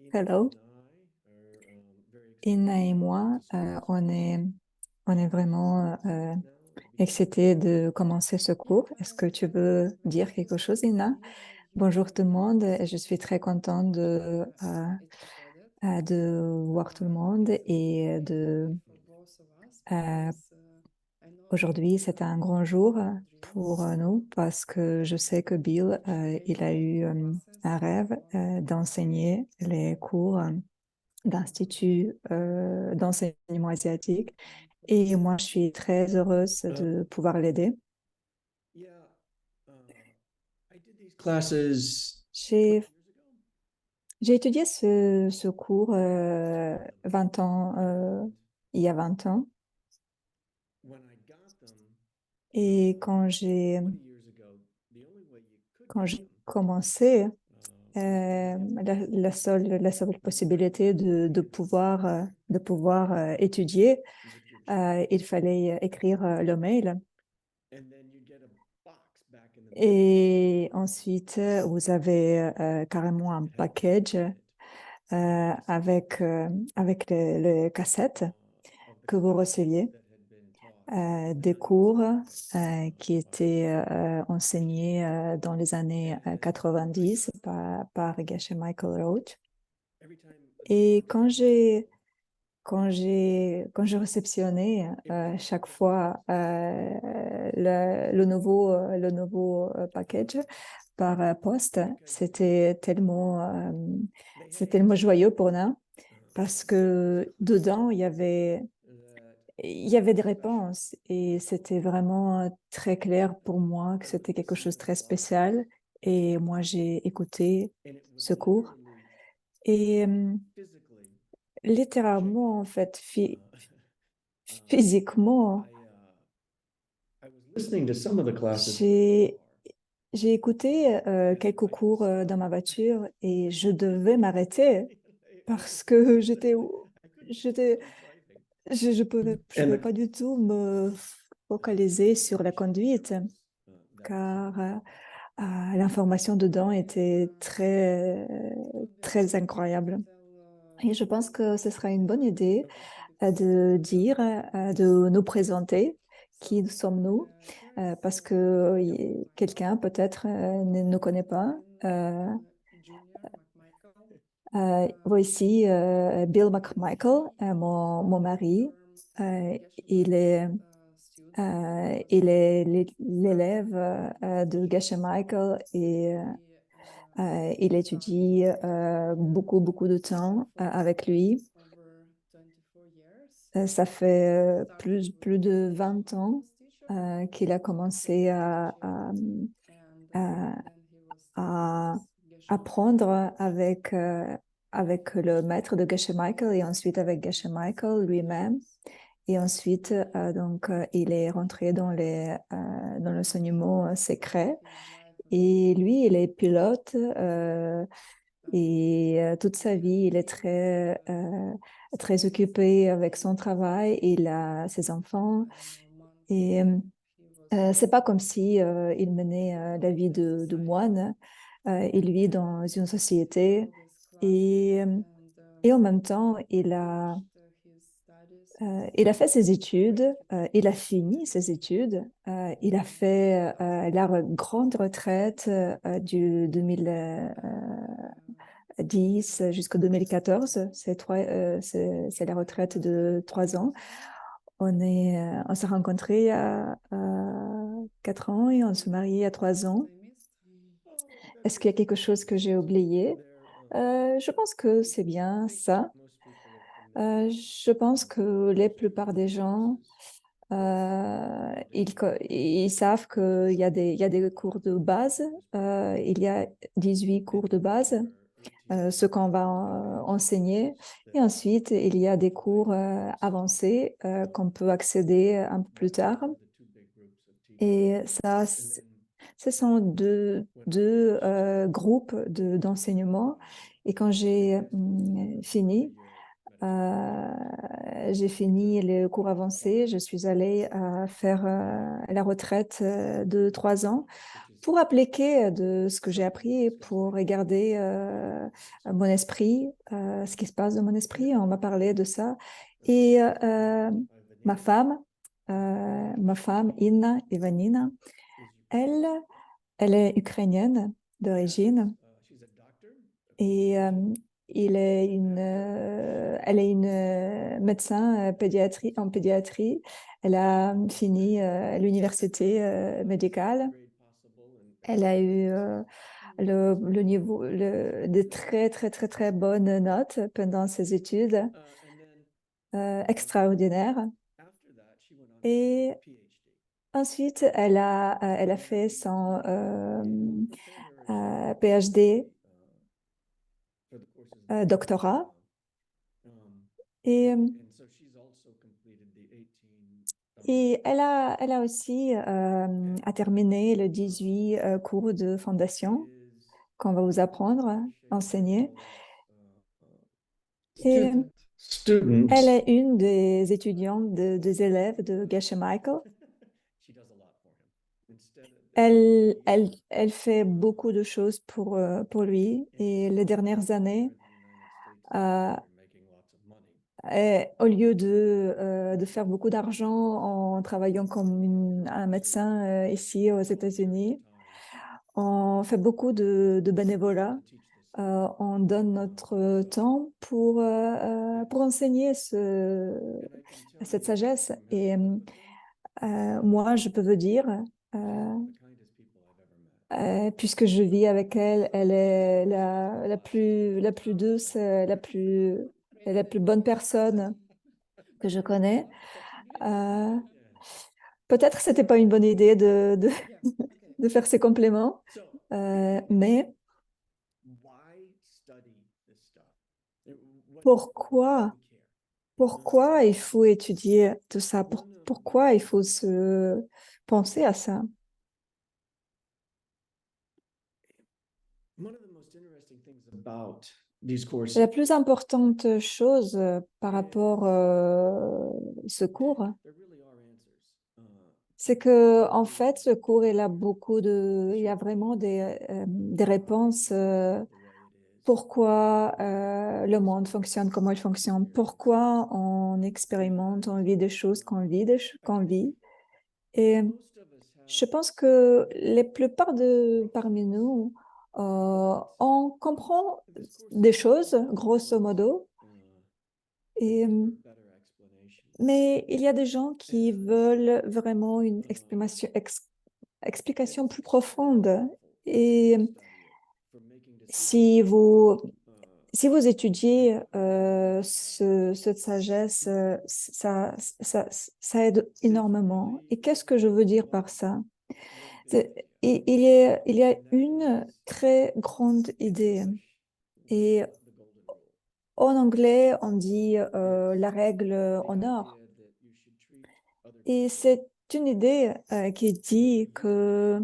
Hello. Ina et moi, on est vraiment excités de commencer ce cours. Est-ce que tu veux dire quelque chose, Ina? Bonjour tout le monde. Je suis très contente de voir tout le monde et euh, aujourd'hui, c'est un grand jour pour nous parce que je sais que Bill, il a eu un rêve d'enseigner les cours d'Institut d'enseignement asiatique. Et moi, je suis très heureuse de pouvoir l'aider. Classes. J'ai, j'ai étudié ce cours 20 ans, il y a 20 ans. Et quand j'ai commencé, la seule possibilité de pouvoir étudier, il fallait écrire le mail. Et ensuite, vous avez carrément un package avec les cassettes que vous receviez, des cours qui étaient enseignés dans les années 90 par Geshe Michael Roach. Et quand j'ai réceptionné chaque fois le nouveau package par poste, c'était tellement joyeux pour nous parce que dedans, il y avait des réponses et c'était vraiment très clair pour moi que c'était quelque chose de très spécial. Et moi, j'ai écouté ce cours et littéralement, en fait, physiquement, Listening to some of the classes j'ai j'ai écouté quelques cours dans ma voiture et je devais m'arrêter parce que j'étais, je pouvais and pas du tout me focaliser sur la conduite car l'information dedans était très, très incroyable. Et je pense que ce sera une bonne idée de dire, de nous présenter qui sommes-nous, parce que quelqu'un peut-être ne nous connaît pas. Voici Bill McMichael, mon mari. Il est, il est l'élève de Geshe Michael et il étudie beaucoup, beaucoup de temps avec lui. Ça fait plus de 20 ans qu'il a commencé à- à apprendre avec le maître de Geshe Michael et ensuite avec Geshe Michael lui-même. Et ensuite, il est rentré dans l'enseignement secret. Et lui, il est pilote et toute sa vie, il est très occupé avec son travail. Il a ses enfants et c'est pas comme si il menait la vie de moine. Il vit dans une société et, euh, et en même temps, il a fait ses études, il a fini ses études, il a fait la grande retraite du 2010 jusqu'au 2014. C'est la retraite de 3 ans. On s'est rencontrés il y a 4 ans et on s'est mariés il y a 3 ans. Est-ce qu'il y a quelque chose que j'ai oublié? Je pense que c'est bien ça. Je pense que la plupart des gens, ils savent qu'il y a des cours de base. Il y a 18 cours de base, ce qu'on va enseigner. Et ensuite, il y a des cours avancés qu'on peut accéder un peu plus tard. Et ça, ce sont deux groupes d'enseignement. Et quand j'ai fini les cours avancés, je suis allée faire la retraite de 3 ans pour appliquer de ce que j'ai appris, pour regarder mon esprit, ce qui se passe dans mon esprit, on m'a parlé de ça. Et ma femme, ma femme, Inna Ivanina, elle, elle est ukrainienne d'origine et elle est une médecin en pédiatrie. Elle a fini l'université médicale. Elle a eu le niveau, de très, très, très, très bonnes notes pendant ses études extraordinaires. Et ensuite, elle a fait son PhD, doctorat. Et, elle a aussi a terminé le 18 cours de fondation qu'on va vous apprendre, enseigner. Et elle Student. est une des étudiantes, des élèves de Geshe Michael. Elle fait beaucoup de choses pour lui et les dernières années, euh, au lieu de faire beaucoup d'argent en travaillant comme un médecin ici aux États-Unis, on fait beaucoup de bénévolat. On donne notre temps pour enseigner cette sagesse. Et moi, je peux vous dire, euh, puisque je vis avec elle, elle est la plus douce, la plus bonne personne que je connais. Euh, Peut-être c'était pas une bonne idée de faire ces compléments, mais pourquoi, pourquoi il faut étudier tout ça? Pourquoi il faut se penser à ça? La plus importante chose par rapport à ce cours, c'est que en fait, ce cours, il y a vraiment des réponses. Pourquoi le monde fonctionne, comment il fonctionne, pourquoi on expérimente, on vit des choses qu'on vit. Et je pense que la plupart parmi nous, on comprend des choses, grosso modo, et, mais il y a des gens qui veulent vraiment une explication plus profonde. Et si vous, si vous étudiez cette sagesse, ça aide énormément. Et qu'est-ce que je veux dire par ça? Il y a une très grande idée. Et en anglais, on dit la règle en or. Et c'est une idée qui dit que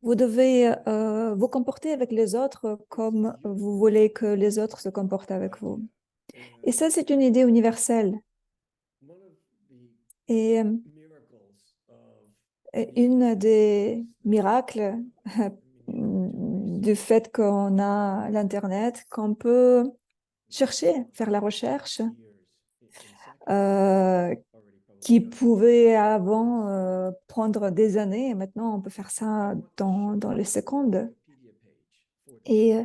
vous devez vous comporter avec les autres comme vous voulez que les autres se comportent avec vous. Et ça, c'est une idée universelle. Et une des miracles du fait qu'on a l'Internet, qu'on peut chercher, faire la recherche, euh, qui pouvait avant prendre des années, et maintenant on peut faire ça dans les secondes. Et, euh,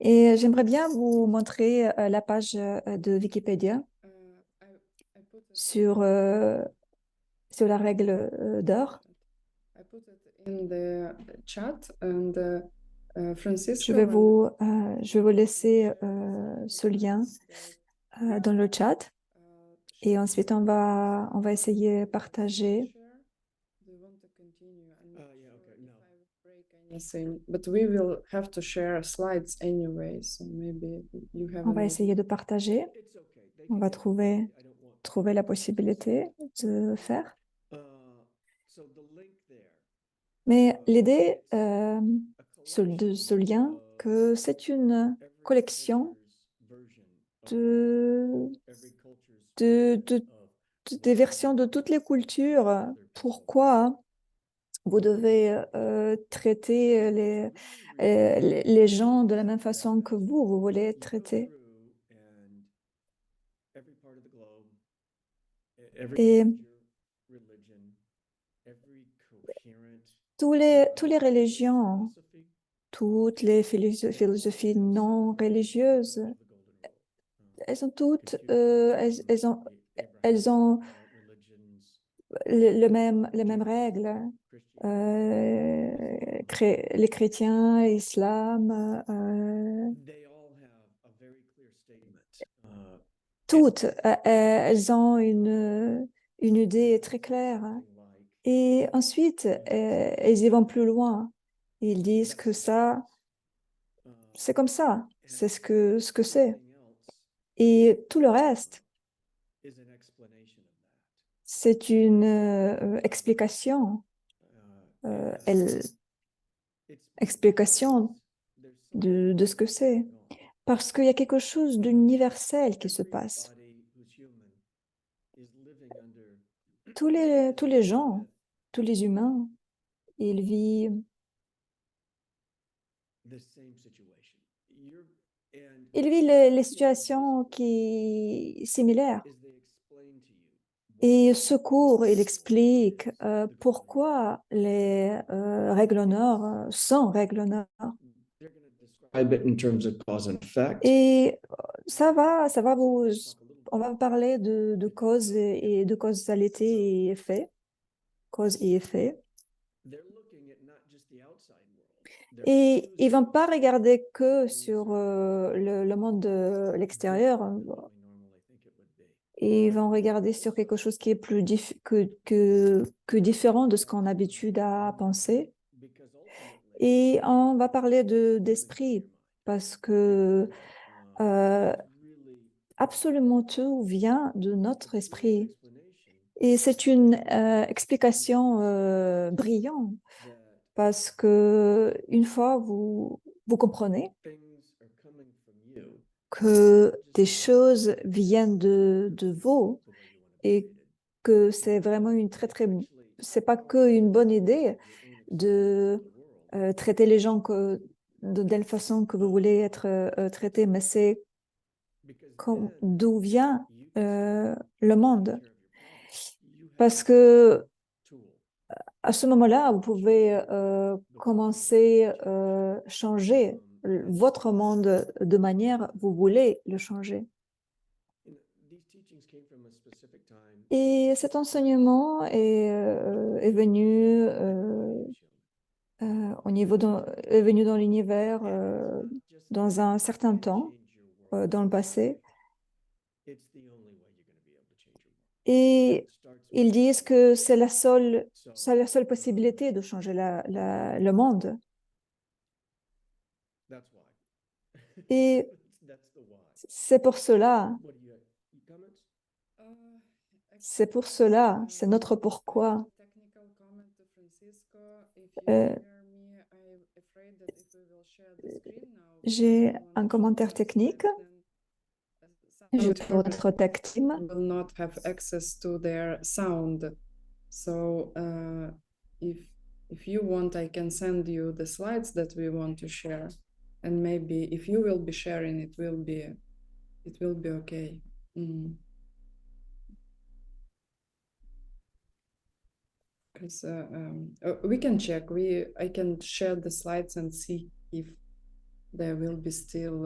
et j'aimerais bien vous montrer la page de Wikipédia sur, euh, sur la règle d'or. In the chat and Je Francisco vais when vous, euh, je vais vous laisser ce lien dans le chat et ensuite on va essayer de partager. do you want to continue? I'm not sure if I will break anything, but we will have to share slides anyway, so maybe you have On an va idea. essayer de partager. On va trouver la possibilité de faire. Mais l'idée de ce lien, que c'est une collection de, de, de- des versions de toutes les cultures. Pourquoi? vous devez traiter les gens de la même façon que vous voulez être traité. Et tous les religions, toutes les philosophies non religieuses, elles ont toutes, elles ont les mêmes règles. Les chrétiens, l'islam, toutes, elles ont une idée très claire. Et ensuite, elles y vont plus loin. Ils disent que ça, c'est comme ça, c'est ce que c'est. Et tout le reste, c'est une explication, elle, explication de ce que c'est. Parce qu'il y a quelque chose d'universel qui se passe. Tous les gens, tous les humains, ils vivent, ils vivent les situations similaires. Et ce cours, il explique pourquoi les règles d'honneur sont règles d'honneur. Et on va parler de cause et de causalité et effet, cause et effet. Et ils vont pas regarder que sur le monde de l'extérieur, hein. Ils vont regarder sur quelque chose qui est plus que différent de ce qu'on a l'habitude à penser. Et on va parler d'esprit parce que euh, absolument tout vient de notre esprit. Et c'est une explication brillante parce que une fois vous comprenez que des choses viennent de vous et que c'est vraiment c'est pas que une bonne idée de traiter les gens de la façon que vous voulez être traité, mais c'est d'où vient le monde. Parce que à ce moment-là, vous pouvez commencer à changer votre monde de manière vous voulez le changer. Et cet enseignement est venu est venu dans l'univers dans un certain temps, dans le passé. Et ils disent que c'est la seule possibilité de changer le monde. Et c'est pour cela, c'est pour cela, c'est notre pourquoi. Euh, j'ai un commentaire technique. Je peux être tech team. Will not have access to their sound. So if you want, I can send you the slides that we want to share, and maybe if you will be sharing, it will be okay. Because we can check. I can share the slides and see if there will be still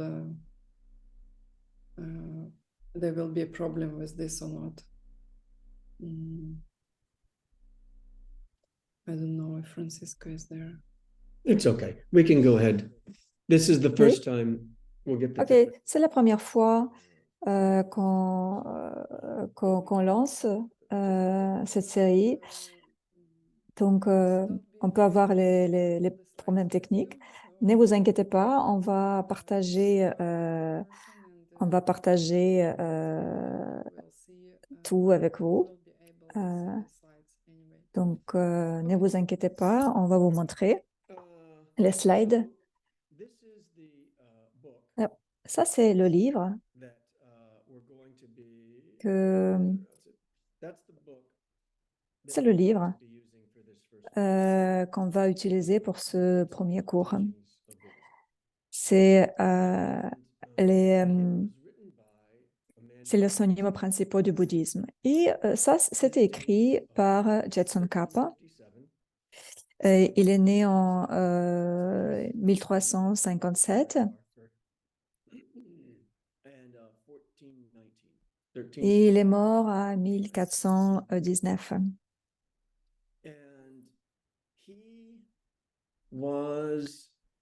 there will be a problem with this or not. I don't know if Francisco is there. It's okay. We can go ahead. This is the first Oui. time we'll get the Ok, c'est la première fois qu'on lance cette série. Donc, on peut avoir les problèmes techniques. Ne vous inquiétez pas, on va partager tout avec vous. Donc, ne vous inquiétez pas, on va vous montrer les slides. Alors, ça, c'est le livre que c'est le livre qu'on va utiliser pour ce premier cours. C'est les, c'est les enseignements principaux du bouddhisme. Et ça, c'était écrit par Jetson Kappa. Il est né en 1357 et il est mort à 1419.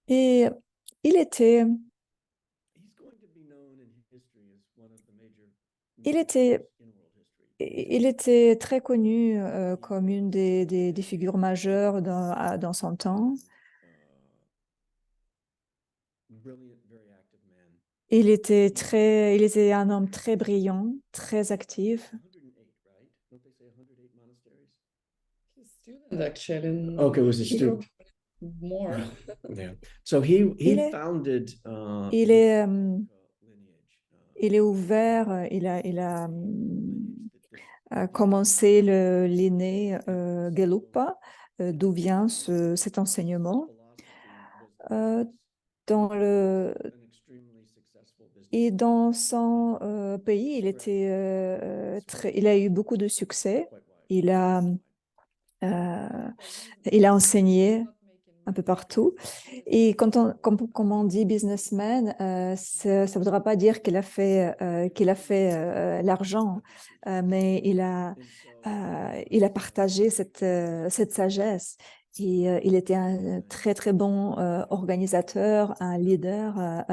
Et il était, il était, il était très connu comme une des figures majeures dans son temps. Il était un homme très brillant, très actif. Actually, Okay, was a student. more. Yeah. So he Il est- founded Il est, il est ouvert, a commencé l'aîné Gelugpa, d'où vient cet enseignement. Dans le, et dans son pays, il a eu beaucoup de succès. Il a, euh, il a enseigné un peu partout. Et comme on dit businessman, ça ne voudra pas dire qu'il a fait l'argent, mais il a partagé cette sagesse. Et il était un très, très bon organisateur, un leader.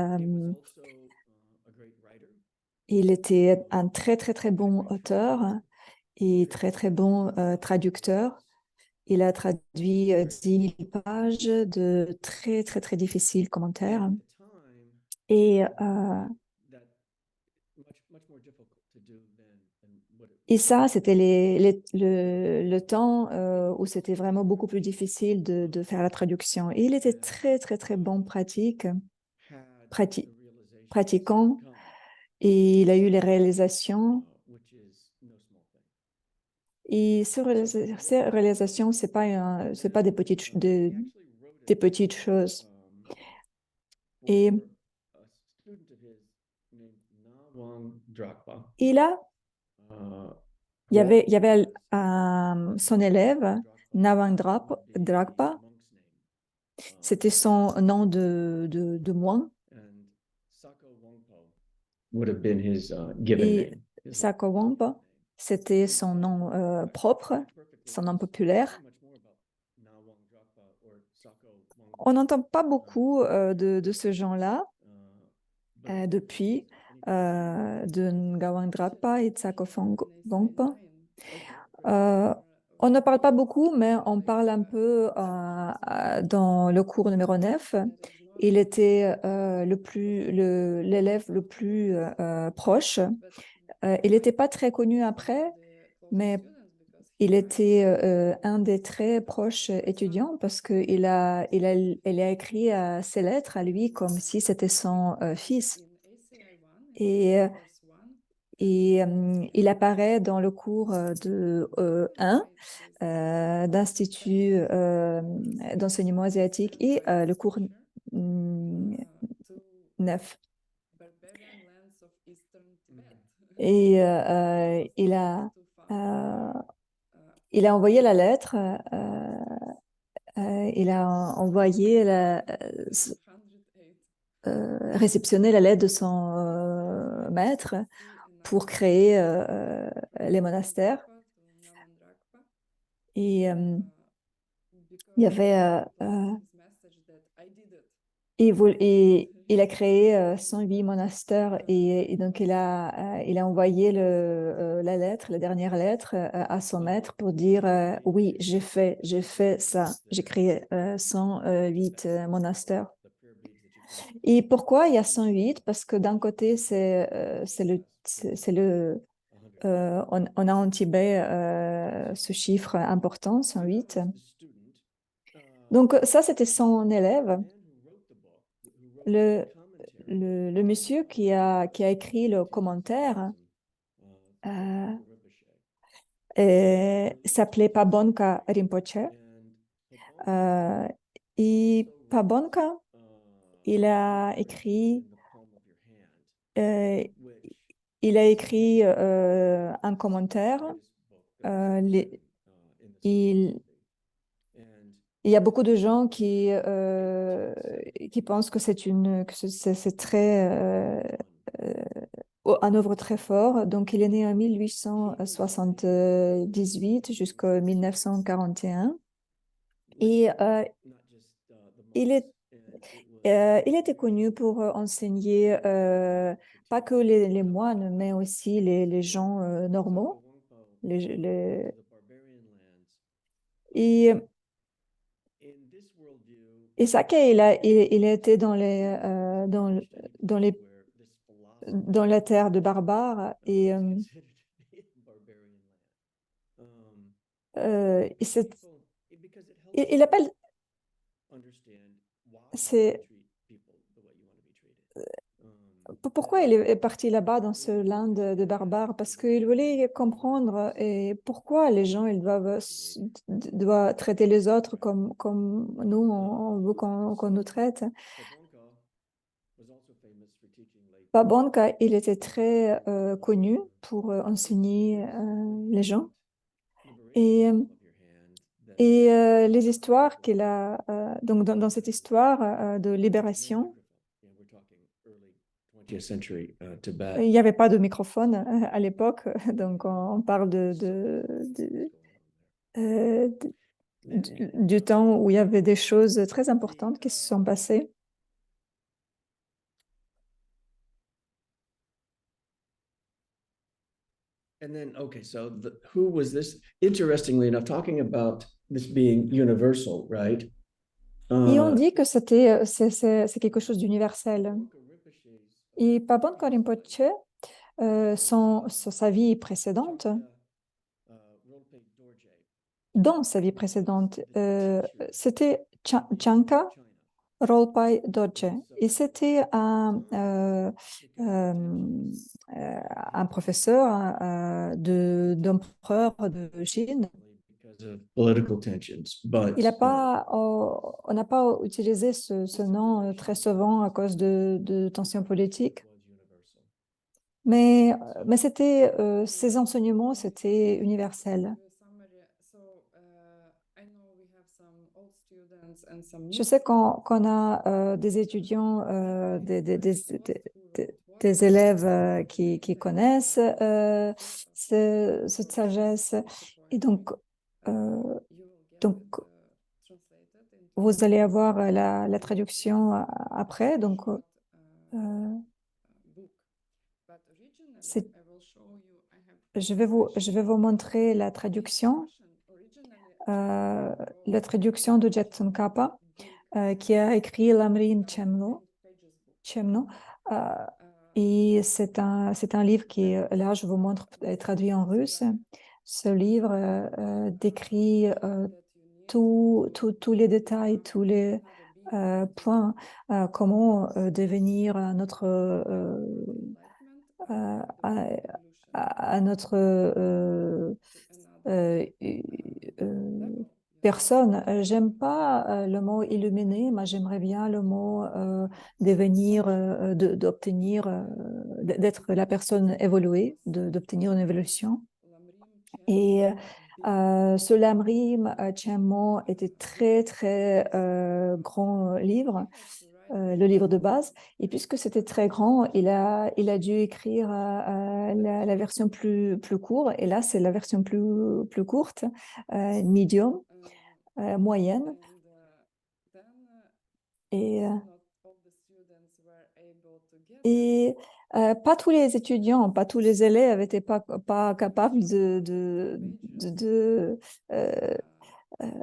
Il était un très, très, très bon auteur et très, très bon traducteur. Il a traduit 10 000 pages de très, très, très difficiles commentaires. Et, et ça, c'était le temps où c'était vraiment beaucoup plus difficile de faire la traduction. Et il était très, très, très bon pratiquant. Et il a eu les réalisations. Et ces réalisations, c'est pas des petites choses. Et il a, il y avait son élève, Nawang Drakpa, c'était son nom de moine. would have been his given Et name. Sako Wangpa, c'était son nom propre, son nom populaire. On n'entend pas beaucoup de ce genre-là depuis de Ngawang Drakpa et Tsako Wangpa. On ne parle pas beaucoup, mais on parle un peu dans le cours numéro 9. Il était l'élève le plus proche. Il n'était pas très connu après, mais il était un des très proches étudiants parce il a écrit ses lettres à lui comme si c'était son fils. Et, il apparaît dans le cours de 1 d'Institut d'enseignement asiatique et le cours 9. Et euh, il a envoyé la lettre, il a envoyé réceptionné la lettre de son maître pour créer les monastères. Et il y avait il a créé 108 monastères et donc il a envoyé la lettre, la dernière lettre à son maître pour dire oui, j'ai fait ça, j'ai créé 108 monastères. Et pourquoi il y a 108? Parce que d'un côté, on a en Tibet ce chiffre important, 108. Donc ça, c'était son élève. Le monsieur qui a écrit le commentaire s'appelait Pabonka Rinpoche. Euh, et Pabonka, il a écrit, euh, il a écrit un commentaire. Il, il y a beaucoup de gens qui pensent que c'est très un œuvre très fort. Donc, il est né en 1878 jusqu'en 1941. Et il est, il était connu pour enseigner pas que les moines, mais aussi les gens normaux. Les- les- Et, et Sake, il a été dans la terre de barbares il appelle, c'est, pourquoi il est parti là-bas dans ce land de barbares? Parce qu'il voulait comprendre et pourquoi les gens ils doivent traiter les autres comme nous, on veut qu'on nous traite. Babonka, il était très connu pour enseigner les gens. Et, euh, les histoires qu'il a, donc dans cette histoire de libération, 20th century Tibet. il n'y avait pas de microphone à l'époque, donc on parle euh, du temps où il y avait des choses très importantes qui se sont passées. And then, okay, so who was this? Interestingly enough, talking about this being universal, right? Et on Uh, dit que c'est quelque chose d'universel. Et Papan Rinpoche, sa vie précédente, dans sa vie précédente, c'était Chanka Rolpai Dorje. Et c'était un professeur d'empereur de Chine. because of political tensions, but Il a pas, on n'a pas utilisé ce nom très souvent à cause de tensions politiques, mais, ses enseignements, c'était universel. Je sais qu'on a des étudiants, des élèves qui connaissent cette sagesse. Et donc, vous allez avoir la traduction après. Donc, c'est, je vais vous montrer la traduction de Jetson Kappa, qui a écrit Lamrim Chemno. Euh, et c'est un livre qui, là, je vous montre, est traduit en russe. Ce livre décrit tous les détails, tous les points, comment devenir à, à notre euh, euh, personne. J'aime pas le mot illuminé, mais j'aimerais bien le mot devenir, d'obtenir, d'être la personne évoluée, d'obtenir une évolution. Et ce Lamrim Chemo était très, très grand livre, le livre de base. Et puisque c'était très grand, il a dû écrire la version plus courte. Et là, c'est la version plus courte, medium, moyenne. Et, euh, et pas tous les étudiants, pas tous les élèves n'étaient pas capables euh,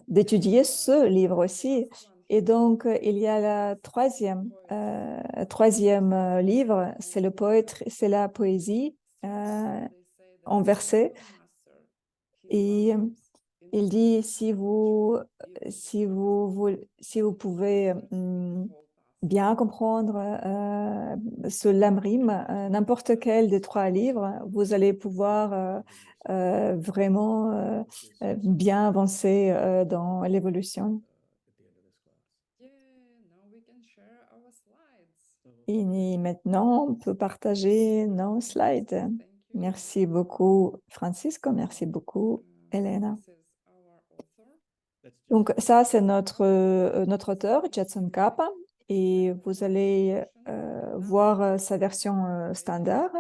d'étudier ce livre aussi. Et donc, il y a la troisième livre, c'est le poète, c'est la poésie en versets. Et il dit, si vous pouvez bien comprendre ce lamrim, n'importe quel des trois livres, vous allez pouvoir vraiment bien avancer dans l'évolution. Et maintenant, on peut partager nos slides. Thank you. Merci beaucoup, Francisco. Merci beaucoup, Elena. This is our author. That's Donc, ça, c'est notre auteur, Jetson Kappa. Et vous allez voir sa version standard.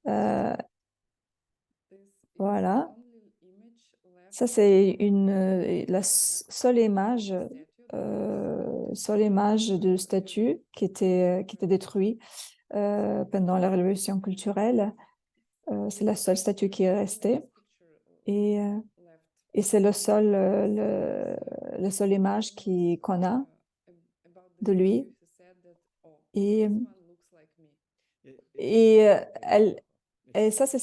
Euh, This is voilà. the only image left Ça, c'est la left seule image, seule image de statue qui était détruite pendant la Révolution culturelle. C'est la seule statue qui est restée. Et, c'est la seule image qu'on a de lui. Et, et ça, c'est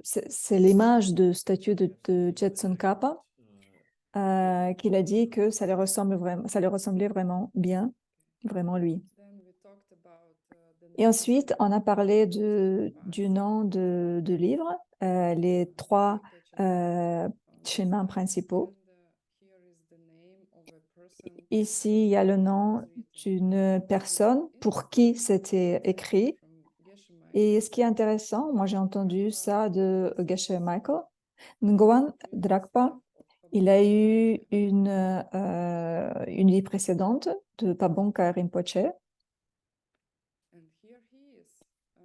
c'est l'image de statue de Jetson Kappa qu'il a dit que ça lui ressemblait vraiment bien, vraiment lui. Et ensuite, on a parlé du nom du livre, les 3 chemins principaux. Ici, il y a le nom d'une personne pour qui c'était écrit. Et ce qui est intéressant, moi j'ai entendu ça de Geshe Michael, Ngowan Drakpa, il a eu une vie précédente de Pabonka Rinpoche.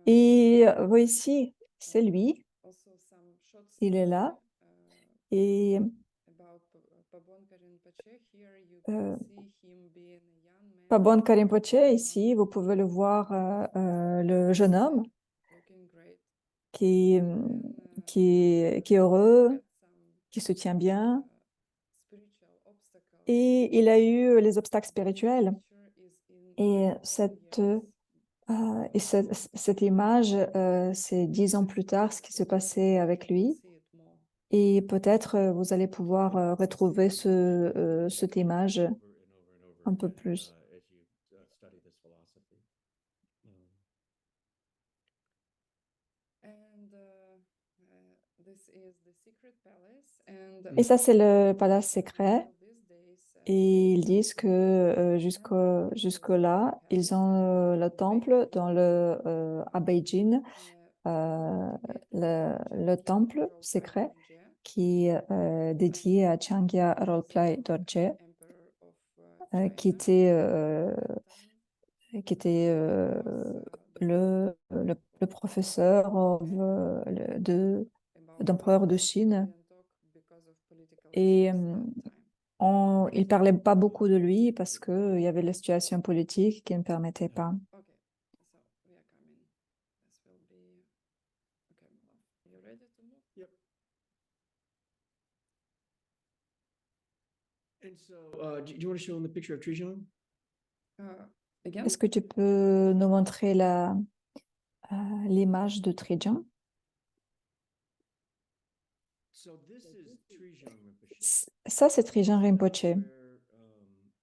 Et voici, c'est lui, il est là. Et Pabonka Rinpoche, ici, vous pouvez le voir, le jeune homme qui est heureux, qui se tient bien. Et il a eu les obstacles spirituels. Et cette image, c'est 10 ans plus tard ce qui se passait avec lui. Et peut-être vous allez pouvoir retrouver cette image un peu plus. Et ça, c'est le palace secret. Et ils disent que jusque-là, ils ont le temple dans à Beijing, le temple secret qui est dédié à Changyar Rinpoche Dorje, qui était le professeur d'empereur de Chine. Et il ne parlait pas beaucoup de lui parce qu'il y avait la situation politique qui ne permettait pas. And so, do you want to show them the picture of Trijang? Again? Est-ce que tu peux nous montrer l'image de Trijang? So this is Trijang Rinpoche. Ça, c'est Trijang Rinpoche. We're,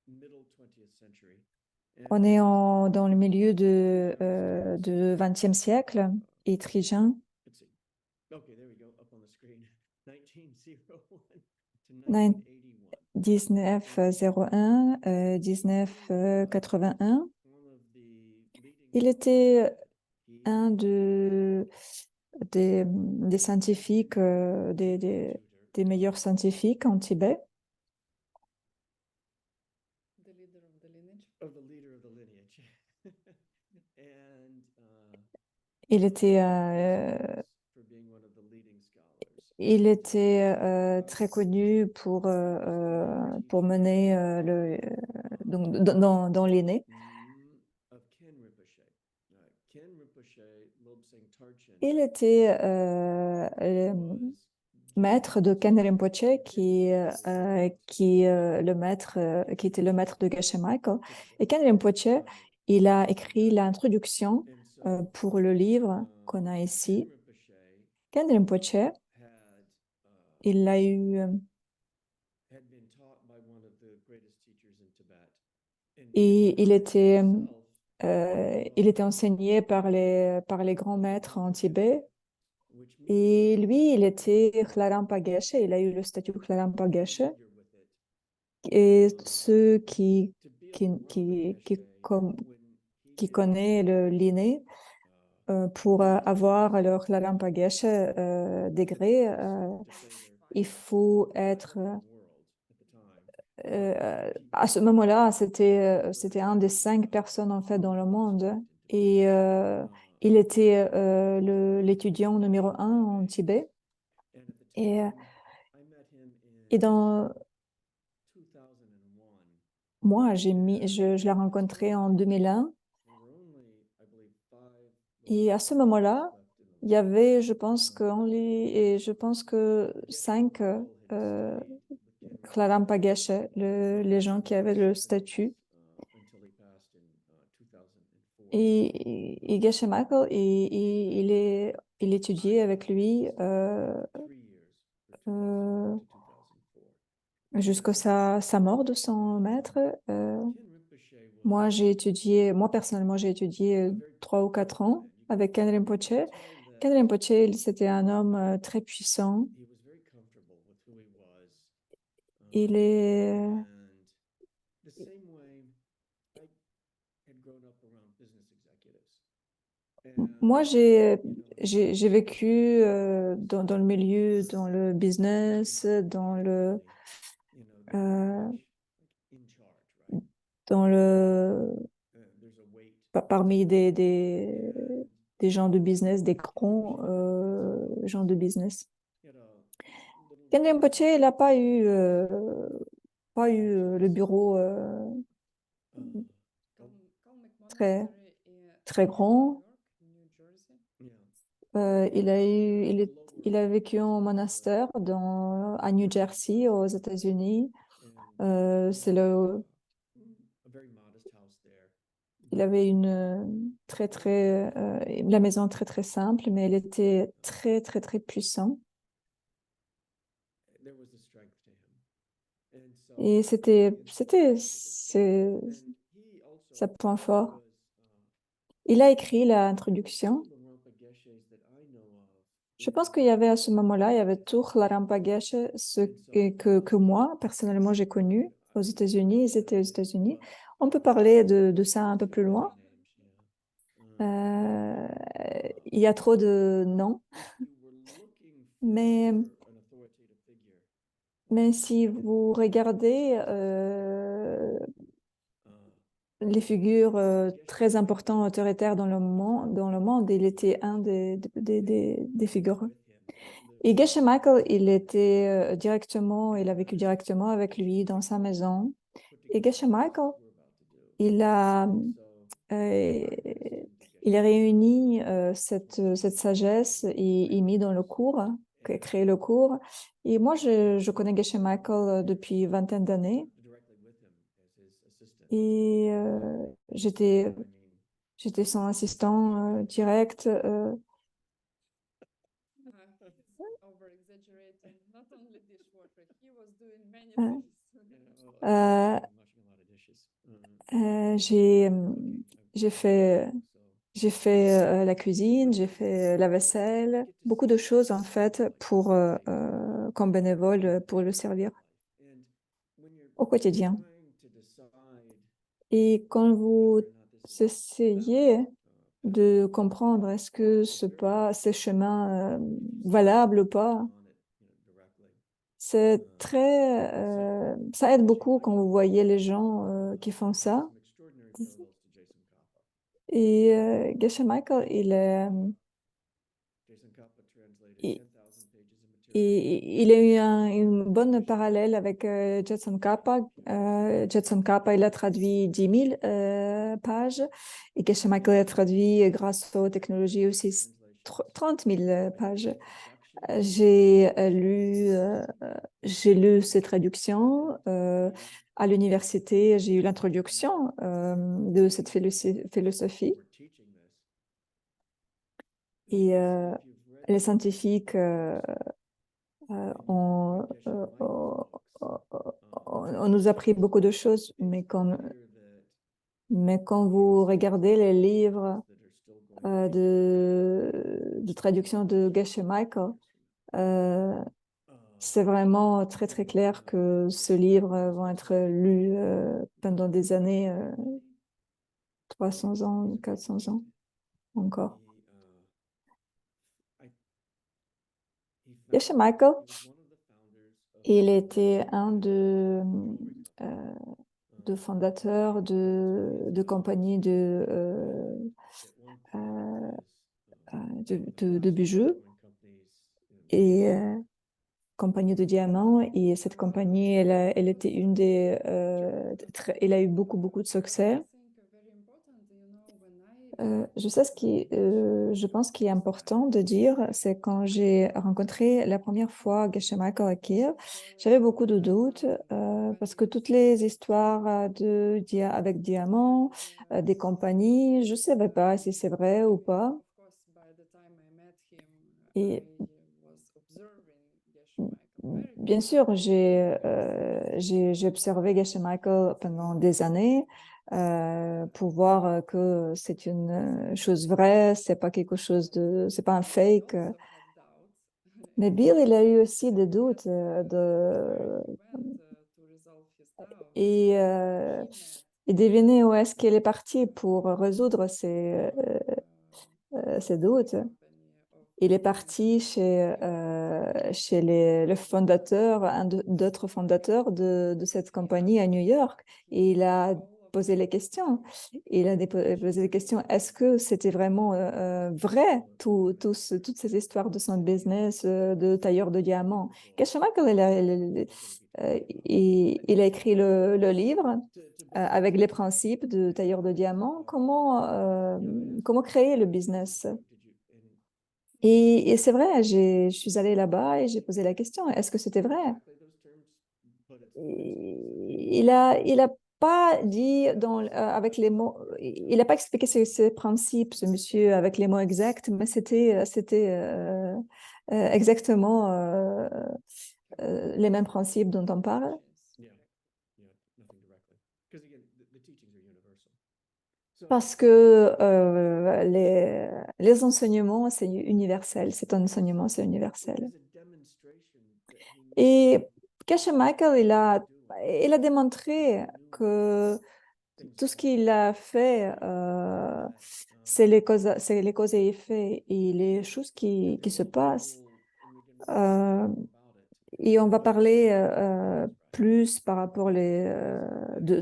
middle 20th century. On est dans le milieu de 20e siècle et Trijang, Let's see. Okay, there we go, up on the screen. 1901 to Nine- 1981. 1901, 1981. One of the leading Il était he un des scientifiques, des meilleurs scientifiques en Tibet. of the leader of the lineage. And Il était, for being one of the leading scholars. très connu pour mener donc, dans l'aîné. Of Ken Rinpoche. Ken Rinpoche, Lobsang Tarchen Il était was maître de Ken Rinpoche qui était le maître de Geshe Michael. Et Ken Rinpoche, il a écrit l'introduction pour le livre qu'on a ici. Ken Rinpoche, il a eu et il était enseigné par les grands maîtres en Tibet. Et lui, il était Klarampa Geshe, il a eu le statut Klarampa Geshe. Et ceux qui qui connaît l'inné pour avoir alors la lampe à Geshe degré, il faut être à ce moment-là, c'était un des 5 personnes en fait dans le monde et il était l'étudiant numéro 1 en Tibet et, et dans moi je l'ai rencontré en 2001 et à ce moment-là, il y avait je pense que 5 Klarampa Geshe, les gens qui avaient le statut. Et Geshe Michael, il étudiait avec lui jusqu'à sa mort de son maître. Moi, personnellement, j'ai étudié 3 ou 4 ans avec Ken Rinpoche. Ken Rinpoche, c'était un homme très puissant. Il est... Moi, j'ai vécu dans le milieu, dans le business, euh, parmi des gens de business, des grands gens de business. Ken Rinpoche, il n'a pas eu le bureau très, très grand. Il a vécu en monastère à New Jersey, aux États-Unis. C'est il avait la maison très très simple, mais elle était très très très puissante. Et c'est sa point fort. Il a écrit l'introduction. Je pense qu'il y avait à ce moment-là, il y avait Tour Larampa Geshe, que moi, personnellement, j'ai connu aux États-Unis. Ils étaient aux États-Unis. On peut parler de ça un peu plus loin. Il y a trop de noms. Mais si vous regardez les figures très importantes autoritaires dans le monde, il était un des figures. Et Geshe Michael, il a vécu directement avec lui dans sa maison. Et Geshe Michael, il a, euh, il a réuni cette sagesse et mis dans le cours, créé le cours. Et moi, je connais Geshe Michael depuis 20 d'années. Et j'étais son assistant direct. Euh, j'ai j'ai fait la cuisine, j'ai fait la vaisselle, beaucoup de choses en fait comme bénévole pour le servir au quotidien. Et quand vous essayez de comprendre est-ce que ce chemin valable ou pas, ça aide beaucoup quand vous voyez les gens qui font ça. Et Geshe Michael, il, il a eu une bonne parallèle avec Jetson Kappa. Jetson Kappa, il a traduit 10 000 pages et Geshe Michael a traduit grâce aux technologies aussi 30 000 pages. J'ai lu ces traductions à l'université. J'ai eu l'introduction de cette philosophie. Et les scientifiques on nous a appris beaucoup de choses, mais quand vous regardez les livres de traduction de Geshe Michael, c'est vraiment très très clair que ce livre va être lu pendant des années 300 ans, 400 ans encore. Geshe Michael, il était un de fondateurs de compagnies de bijoux et compagnie de diamants. Et cette compagnie, elle était une des... elle a eu beaucoup de succès. Je sais je pense qu'il est important de dire, c'est quand j'ai rencontré la première fois Geshe Michael à Kiev, j'avais beaucoup de doutes parce que toutes les histoires avec diamants, des compagnies, je ne savais pas si c'est vrai ou pas. Et bien sûr, j'ai observé Geshe Michael pendant des années pour voir que c'est une chose vraie, c'est pas quelque chose c'est pas un fake. Mais Bill, il a eu aussi des doutes et il devinait où est-ce qu'il est parti pour résoudre ces doutes. Il est parti chez le fondateur, d'autres fondateurs de cette compagnie à New York. Et il a posé les questions. Il a posé les questions, est-ce que c'était vraiment vrai, toutes ces histoires de son business de tailleur de diamants? Geshe Michael, il a écrit le livre avec les principes de tailleur de diamants, comment créer le business. Et c'est vrai, je suis allée là-bas et j'ai posé la question, est-ce que c'était vrai? Il a pas dit avec les mots, il n'a pas expliqué ses principes, ce monsieur, avec les mots exacts, mais c'était exactement les mêmes principes dont on parle. Parce que les enseignements, c'est universel. C'est un enseignement, c'est universel. Et Geshe Michael, il a démontré que tout ce qu'il a fait, c'est les causes et effets et les choses qui se passent. Euh, et on va parler plus par rapport de,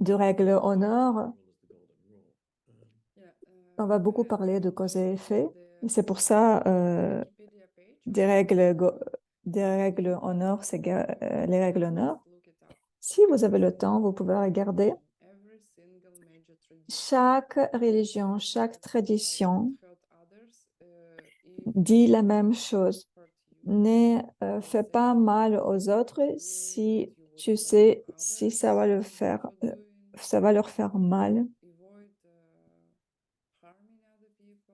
de règles honneur. On va beaucoup parler de cause et effet. Et c'est pour ça, des règles, des règles honneur, c'est les règles honneur. Si vous avez le temps, vous pouvez regarder. Chaque religion, chaque tradition dit la même chose. Ne fais pas mal aux autres si tu sais si ça va leur faire mal.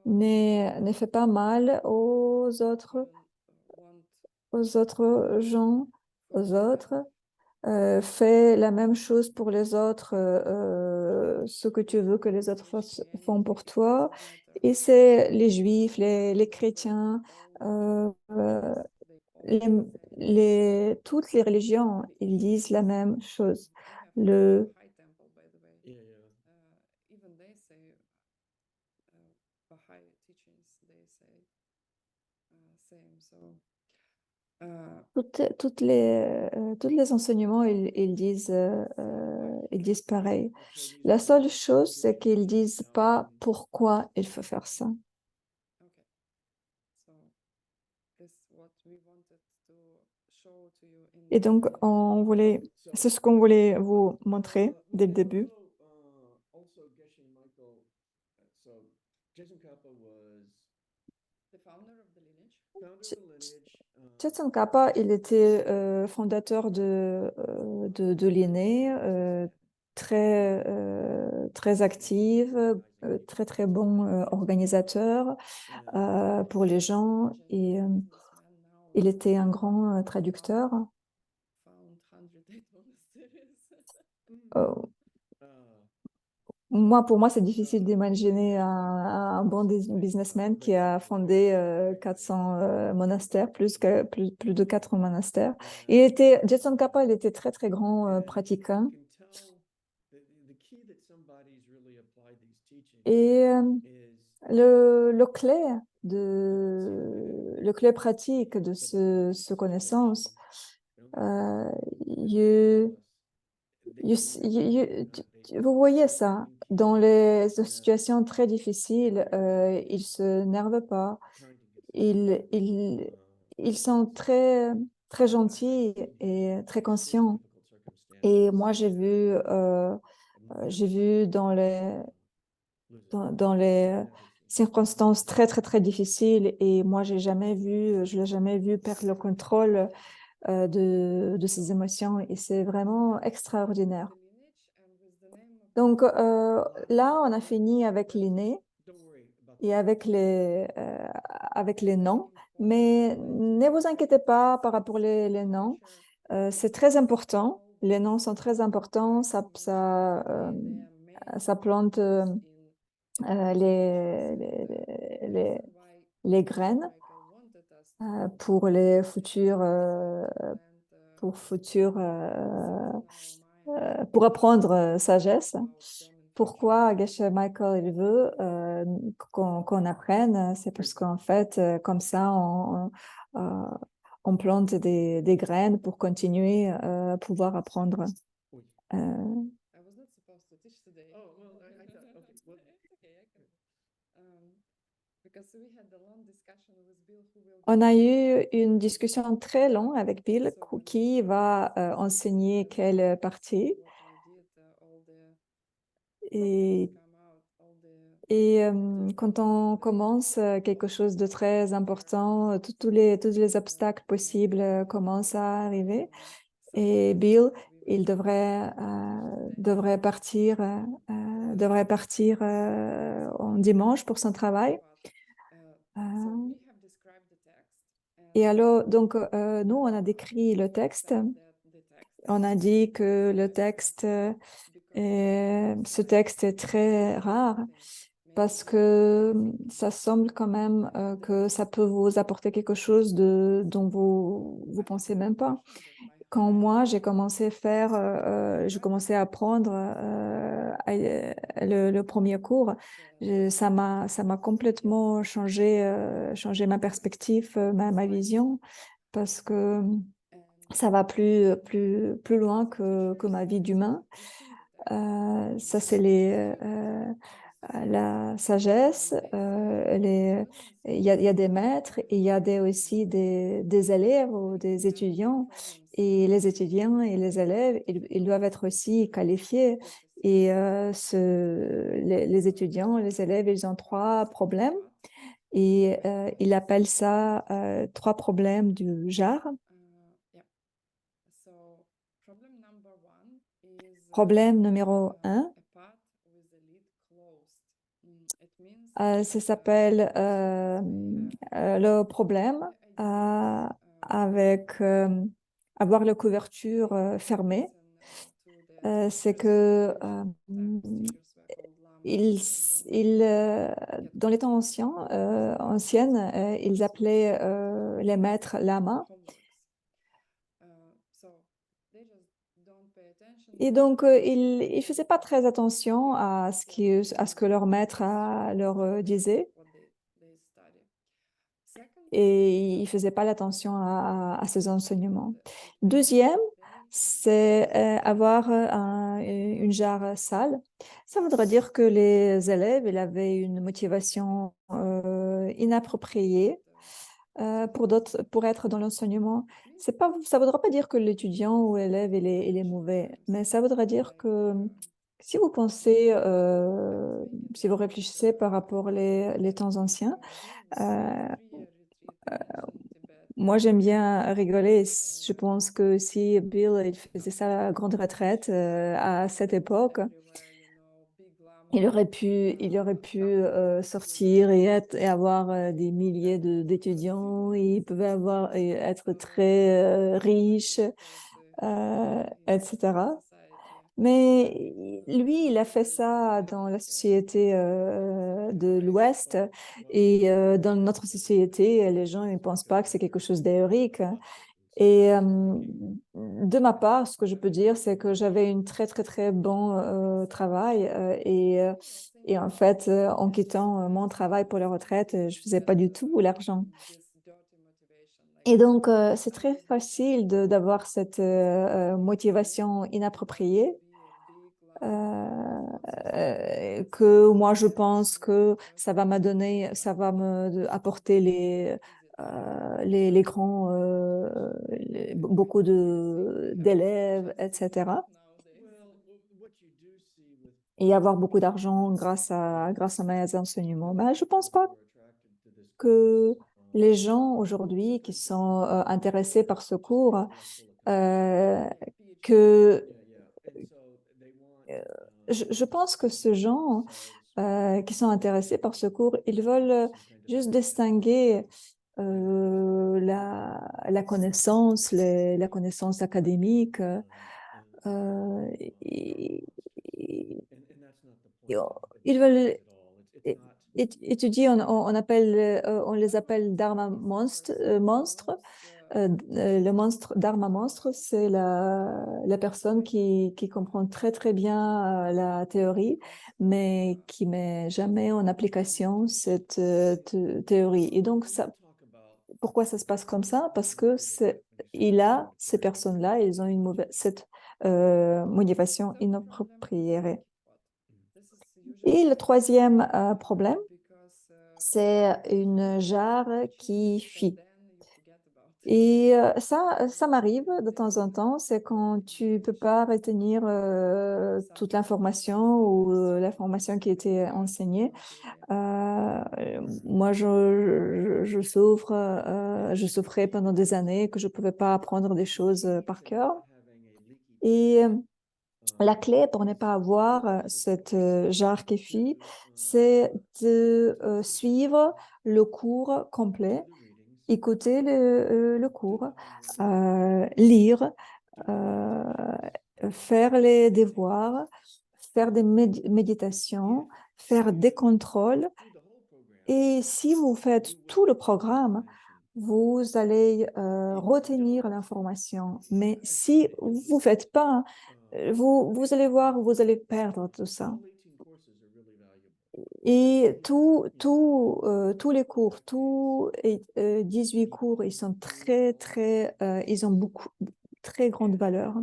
Ne fais pas mal aux autres gens, aux autres. Fais la même chose pour les autres, ce que tu veux que les autres font pour toi. Et c'est les juifs, les chrétiens, les, toutes les religions, ils disent la même chose. Le, toutes les enseignements, ils disent pareil. La seule chose, c'est qu'ils disent pas pourquoi il faut faire ça. Et donc, c'est ce qu'on voulait vous montrer dès le début. Jetson Kappa, il était fondateur de l'INE, très actif, très bon organisateur pour les gens et il était un grand traducteur. Euh, Pour moi, c'est difficile d'imaginer un bon businessman qui a fondé 400 monastères, plus de 4 monastères. Jetson Kappa, il était très, très grand pratiquant. Et le clé pratique de ce connaissance, euh, you- vous voyez ça, dans les situations très difficiles, ils se nervent pas, ils, ils, ils sont très, très gentils et très conscients. Et moi, j'ai vu dans les circonstances très, très, très difficiles, et moi, je l'ai jamais vu perdre le contrôle de ses émotions, et c'est vraiment extraordinaire. Donc là, on a fini avec l'inné et avec les noms, mais ne vous inquiétez pas par rapport les noms. C'est très important. Les noms sont très importants. Ça plante les graines pour les futurs pour apprendre sagesse. Pourquoi Geshe Michael il veut qu'on apprenne, c'est parce qu'en fait, comme ça, on plante des graines pour continuer à pouvoir apprendre. Euh, I was not supposed to teach today. Oh, well, I thought, okay, well, It's okay, I can. Because we had a long discussion with Bill, who will on be a teaching eu us. une discussion très longue avec Bill So when qui we va started enseigner the quelle session, partie. what we did, all the problems Et come out, all the Et difficult quand on situations commence come quelque out, chose de très important, tous les obstacles possibles commencent à arriver. Et Bill, il devrait partir en dimanche pour son travail. So Euh, we have described the text, et and alors, donc, nous, on a décrit le texte. said that the text On a is dit que le very texte, special because ce texte est très rare, parce que ça semble quand même que ça peut vous apporter quelque chose dont vous pensez même pas. Quand moi j'ai commencé à apprendre le premier cours, ça m'a complètement changé ma perspective, ma vision, parce que ça va plus loin que ma vie d'humain. Ça, c'est la sagesse. Il y a des maîtres et il y a aussi des élèves ou des étudiants. Et les étudiants et les élèves, ils doivent être aussi qualifiés. Et les étudiants, les élèves, ils ont 3 problèmes. Et ils appellent ça 3 problèmes du genre. Yeah. So problem number one is Problème numéro un, a path with the lid closed. It means ça s'appelle le so problème the idea is avec avoir la couverture fermée. listen to the C'est teachers. que Sometimes teachers were called ils, lamas. I don't get dans les temps anciennes, ils appelaient les maîtres lamas. homeworks. So they just don't pay attention. Et donc, ils ne faisaient pas très attention à ce que leur maître leur disait. What they study. Second Et il ne faisait pas l'attention à ces enseignements. Deuxième, c'est avoir une jarre sale. Ça voudrait dire que les élèves ils avaient une motivation inappropriée pour être dans l'enseignement. Ça ne voudrait pas dire que l'étudiant ou l'élève il est mauvais, mais ça voudrait dire que si vous pensez, si vous réfléchissez par rapport les temps anciens, euh, moi, j'aime bien rigoler. Je pense que si Bill il faisait sa grande retraite à cette époque, il aurait pu sortir et avoir des milliers d'étudiants. Il pouvait être très riche, etc. Mais lui, il a fait ça dans la société de l'Ouest et dans notre société, les gens ne pensent pas que c'est quelque chose d'héroïque. Et de ma part, ce que je peux dire, c'est que j'avais une très, très, très bon travail et en fait, en quittant mon travail pour la retraite, je faisais pas du tout l'argent. Et donc, c'est très facile d'avoir cette motivation inappropriée que moi, je pense que ça va m'adonner, ça va me apporter les grands, beaucoup d'élèves, etc. Et avoir beaucoup d'argent grâce à mes enseignements. Mais je pense pas que les gens aujourd'hui qui sont intéressés par ce cours, euh, que je pense que ce gens qui sont intéressés par ce cours, ils veulent juste distinguer la connaissance, la connaissance académique. Et- et- et ils veulent étudier, on les appelle Dharma monstres. Le monstre, Dharma monstre, c'est la personne qui comprend très très bien la théorie, mais qui met jamais en application cette théorie. Et donc, pourquoi ça se passe comme ça? Parce que ces personnes-là, ils ont cette motivation inappropriée. Et le troisième problème, c'est une jarre qui fuit. Et ça m'arrive de temps en temps, c'est quand tu peux pas retenir toute l'information ou l'information qui était enseignée. Moi, je souffrais pendant des années que je pouvais pas apprendre des choses par cœur. Et la clé pour ne pas avoir cette jarre qui fuit, c'est de suivre le cours complet, écouter le cours, lire, euh, faire les devoirs, faire des méditations, faire des contrôles. Et si vous faites tout le programme, vous allez retenir l'information. Mais si vous ne faites pas, vous allez voir, vous allez perdre tout ça. Et tous les cours, 18 cours, ils sont très, très, ils ont beaucoup, très grande valeur.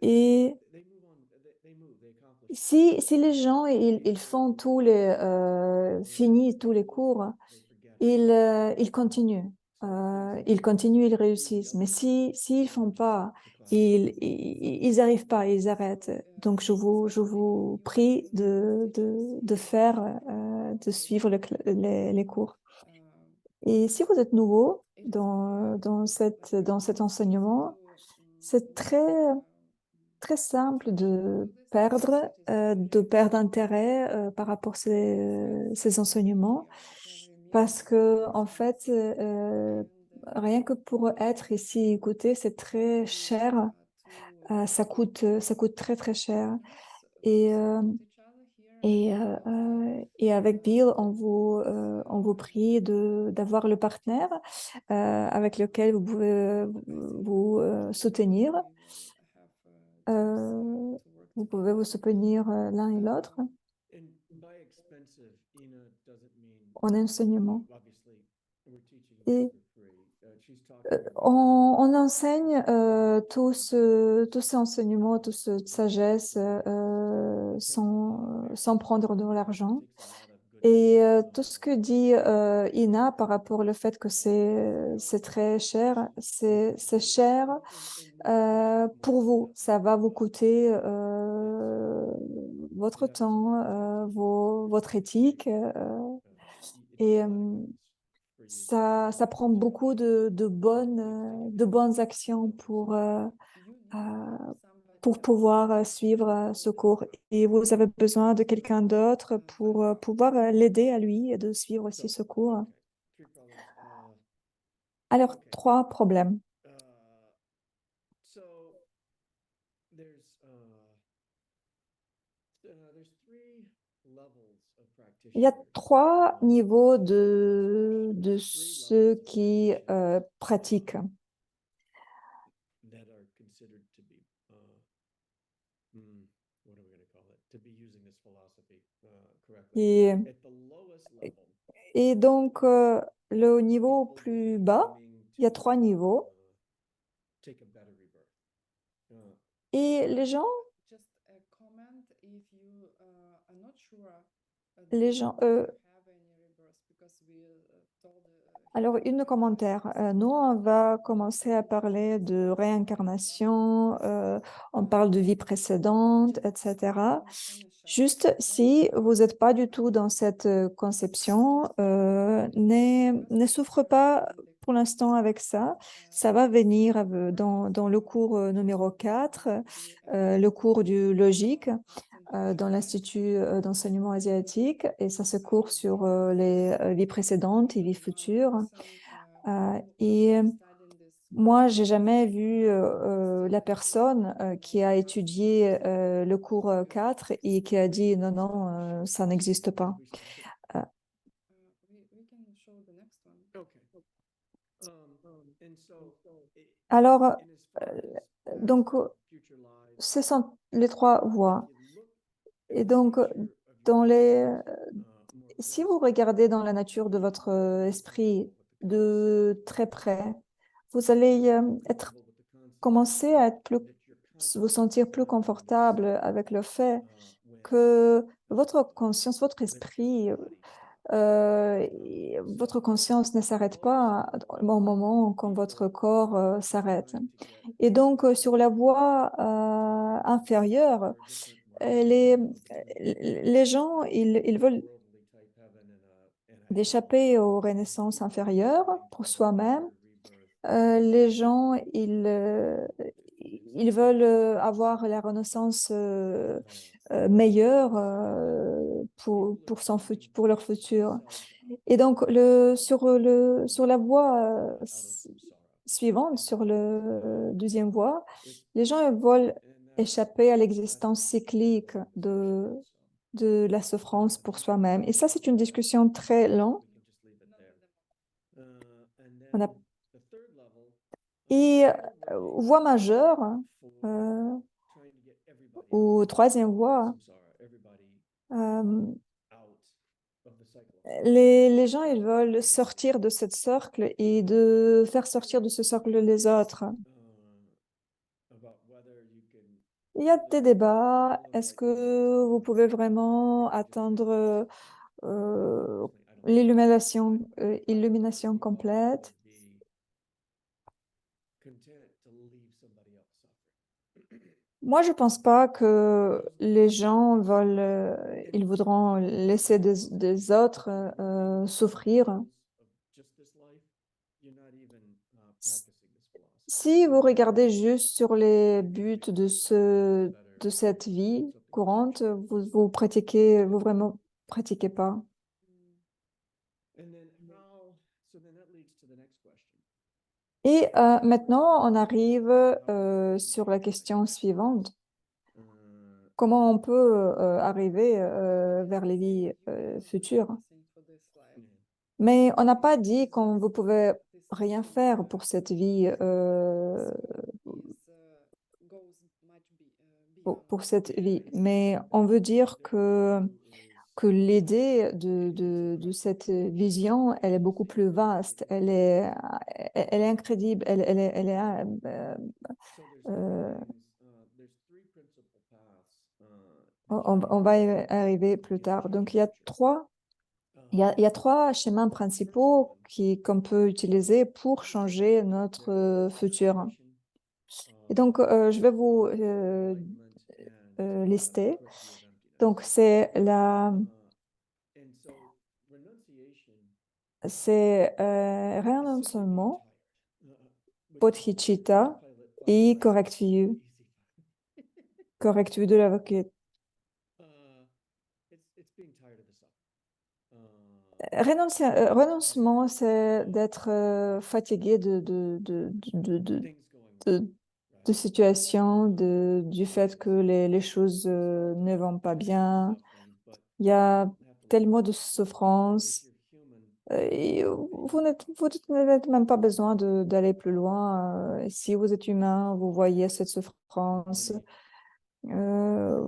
Et si les gens, ils font finissent tous les cours, ils continuent. Ils continuent, ils réussissent. Mais s'ils font pas, ils arrivent pas, ils arrêtent. Donc, je vous prie de faire, de suivre les cours. Et si vous êtes nouveau dans cet enseignement, c'est très, très simple de perdre intérêt par rapport à ces enseignements parce que, en fait, rien que pour être ici écouté, c'est très cher. Ça coûte très, très cher. Et, euh, et avec Bill, on vous prie d'avoir le partenaire avec lequel vous pouvez vous soutenir. Euh, Vous pouvez vous soutenir l'un et l'autre en enseignement. Et on enseigne tous ces enseignements, toute cette sagesse sans prendre de l'argent. Et tout ce que dit Ina par rapport au fait que c'est très cher, c'est cher pour vous. Ça va vous coûter votre temps, votre éthique. Et ça prend beaucoup de bonnes actions euh, pour pouvoir suivre ce cours. Et vous avez besoin de quelqu'un d'autre pour pouvoir l'aider à lui et de suivre aussi ce cours. Alors, trois problèmes. Il y a trois niveaux de ceux qui pratiquent. That are considered to be, what are we going to call it? To be using this philosophy correctly. Et, At the lowest level, et donc, le niveau plus bas, il y a trois niveaux. take a better rebirth. Et les gens, Just a comment if you are not sure. les gens, Have any rebirth because we told. alors, une commentaire. Nous, on va commencer à parler de réincarnation, on parle de vie précédente, etc. Juste si vous n'êtes pas du tout dans cette conception, ne souffre pas pour l'instant avec ça. Ça va venir dans le cours numéro 4, le cours du logique dans l'Institut d'enseignement asiatique, et ça se court sur les vies précédentes et vies futures. Et moi, j'ai jamais vu la personne qui a étudié le cours 4 et qui a dit non, non, ça n'existe pas. We can show the next one. Okay. And so, Alors, and as far as donc, future lives, ce sont les trois voies. if you look Et donc, si vous regardez dans la nature de votre esprit de très près, vous allez commencer à vous sentir plus confortable avec le fait que votre conscience, votre esprit, votre conscience ne s'arrête pas au moment quand votre corps s'arrête. Et donc, sur la voie inférieure, les gens, ils veulent d'échapper aux renaissances inférieures pour soi-même. Les gens, ils veulent avoir la renaissance meilleure pour leur futur. Et donc, sur la voie suivante, sur le deuxième voie, les gens ils veulent échapper à l'existence cyclique de la souffrance pour soi-même. Et ça, c'est une discussion très longue. On a... Et voie majeure, ou troisième voie, les gens, ils veulent sortir de ce cercle et de faire sortir de ce cercle les autres. Il y a des débats. Est-ce que vous pouvez vraiment atteindre illumination complète? Moi, je pense pas que les gens ils voudront laisser des autres souffrir. Si vous regardez juste sur les buts de cette vie courante, vous vraiment pratiquez pas. Et maintenant, on arrive sur la question suivante. Comment on peut arriver vers les vies futures? Mais on n'a pas dit qu'on vous pouvez rien faire pour cette vie, pour cette vie. Mais on veut dire que l'idée de cette vision, elle est beaucoup plus vaste, elle est incroyable, elle est on va y arriver plus tard. Donc, il y a trois chemins principaux qu'on peut utiliser pour changer notre futur. Et donc, je vais vous lister. Donc, c'est renoncement, bodhicitta et correct view. Correct view de l'avocate. Renoncement, c'est d'être fatigué de de situation, du fait que les choses ne vont pas bien. Il y a tellement de souffrance. Et vous n'avez même pas besoin d'aller plus loin. Si vous êtes humain, vous voyez cette souffrance. Euh,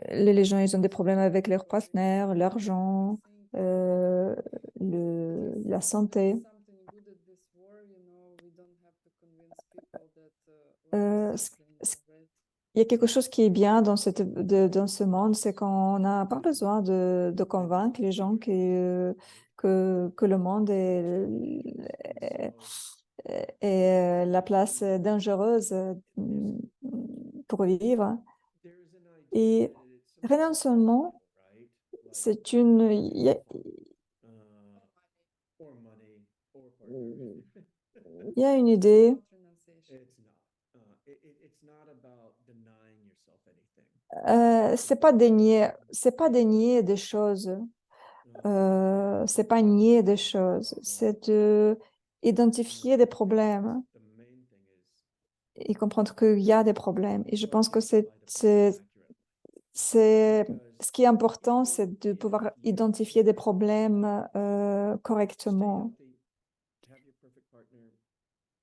les gens, ils ont des problèmes avec leurs partenaires, l'argent, euh, la santé. Euh, ce- ce- il y a quelque chose qui est bien dans ce monde, c'est qu'on n'a pas besoin de convaincre les gens que le monde est la place dangereuse pour vivre. Et rien seulement, c'est une, il y a une idée. C'est pas dénier des choses. C'est pas nier des choses. C'est de identifier des problèmes et comprendre qu'il y a des problèmes. Et je pense que c'est, ce qui est important, c'est de pouvoir identifier des problèmes correctement.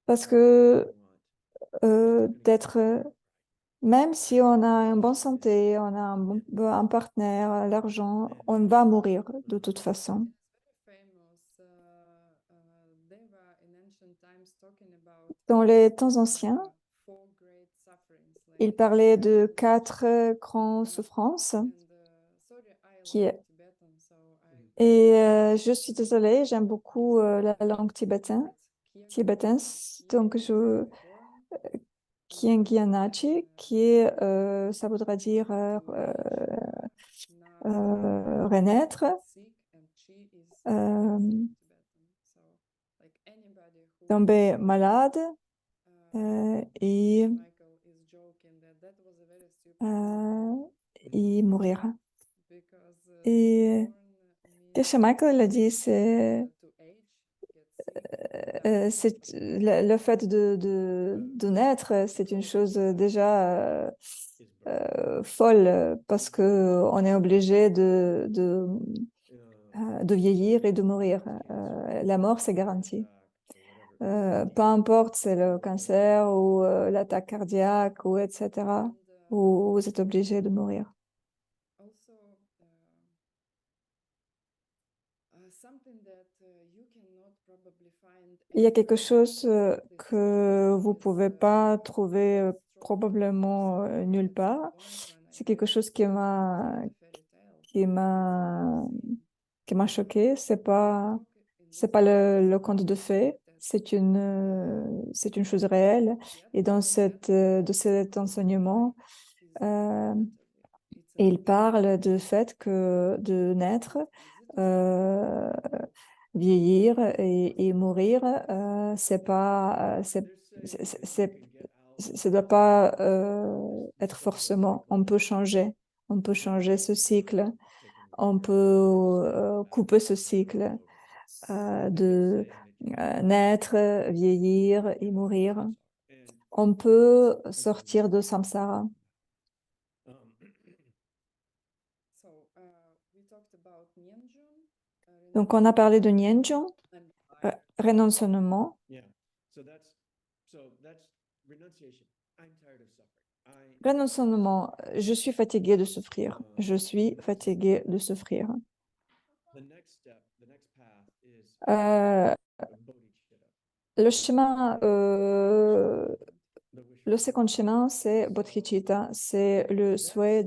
Parce que d'être, même si on a une bonne santé, on a un partenaire, l'argent, on va mourir de toute façon. Dans les temps anciens, il parlait de quatre grandes souffrances. Qui est... Et je suis désolée, j'aime beaucoup la langue tibétaine, donc Kiengyanagi, ça voudra dire renaître, euh, tomber malade et, euh, et mourir. Et Geshe Michael a dit, c'est le fait de naître, c'est une chose déjà folle parce que on est obligé de vieillir et de mourir. La mort, c'est garanti. Peu importe, c'est le cancer ou l'attaque cardiaque ou etc. Où vous êtes obligé de mourir. Il y a quelque chose que vous pouvez pas trouver probablement nulle part. C'est quelque chose qui m'a qui m'a choqué. C'est pas le conte de fées. C'est une chose réelle. Et dans de cet enseignement, euh, il parle du fait que de naître, euh, vieillir et mourir, c'est pas, ça doit pas être forcément. On peut changer ce cycle, on peut couper ce cycle de naître, vieillir et mourir. On peut sortir de samsara. Donc, on a parlé de Nianjong, renoncement. Renoncement, je suis fatiguée de souffrir. Je suis fatiguée de souffrir. Euh, le chemin, le second chemin, c'est bodhicitta, c'est le souhait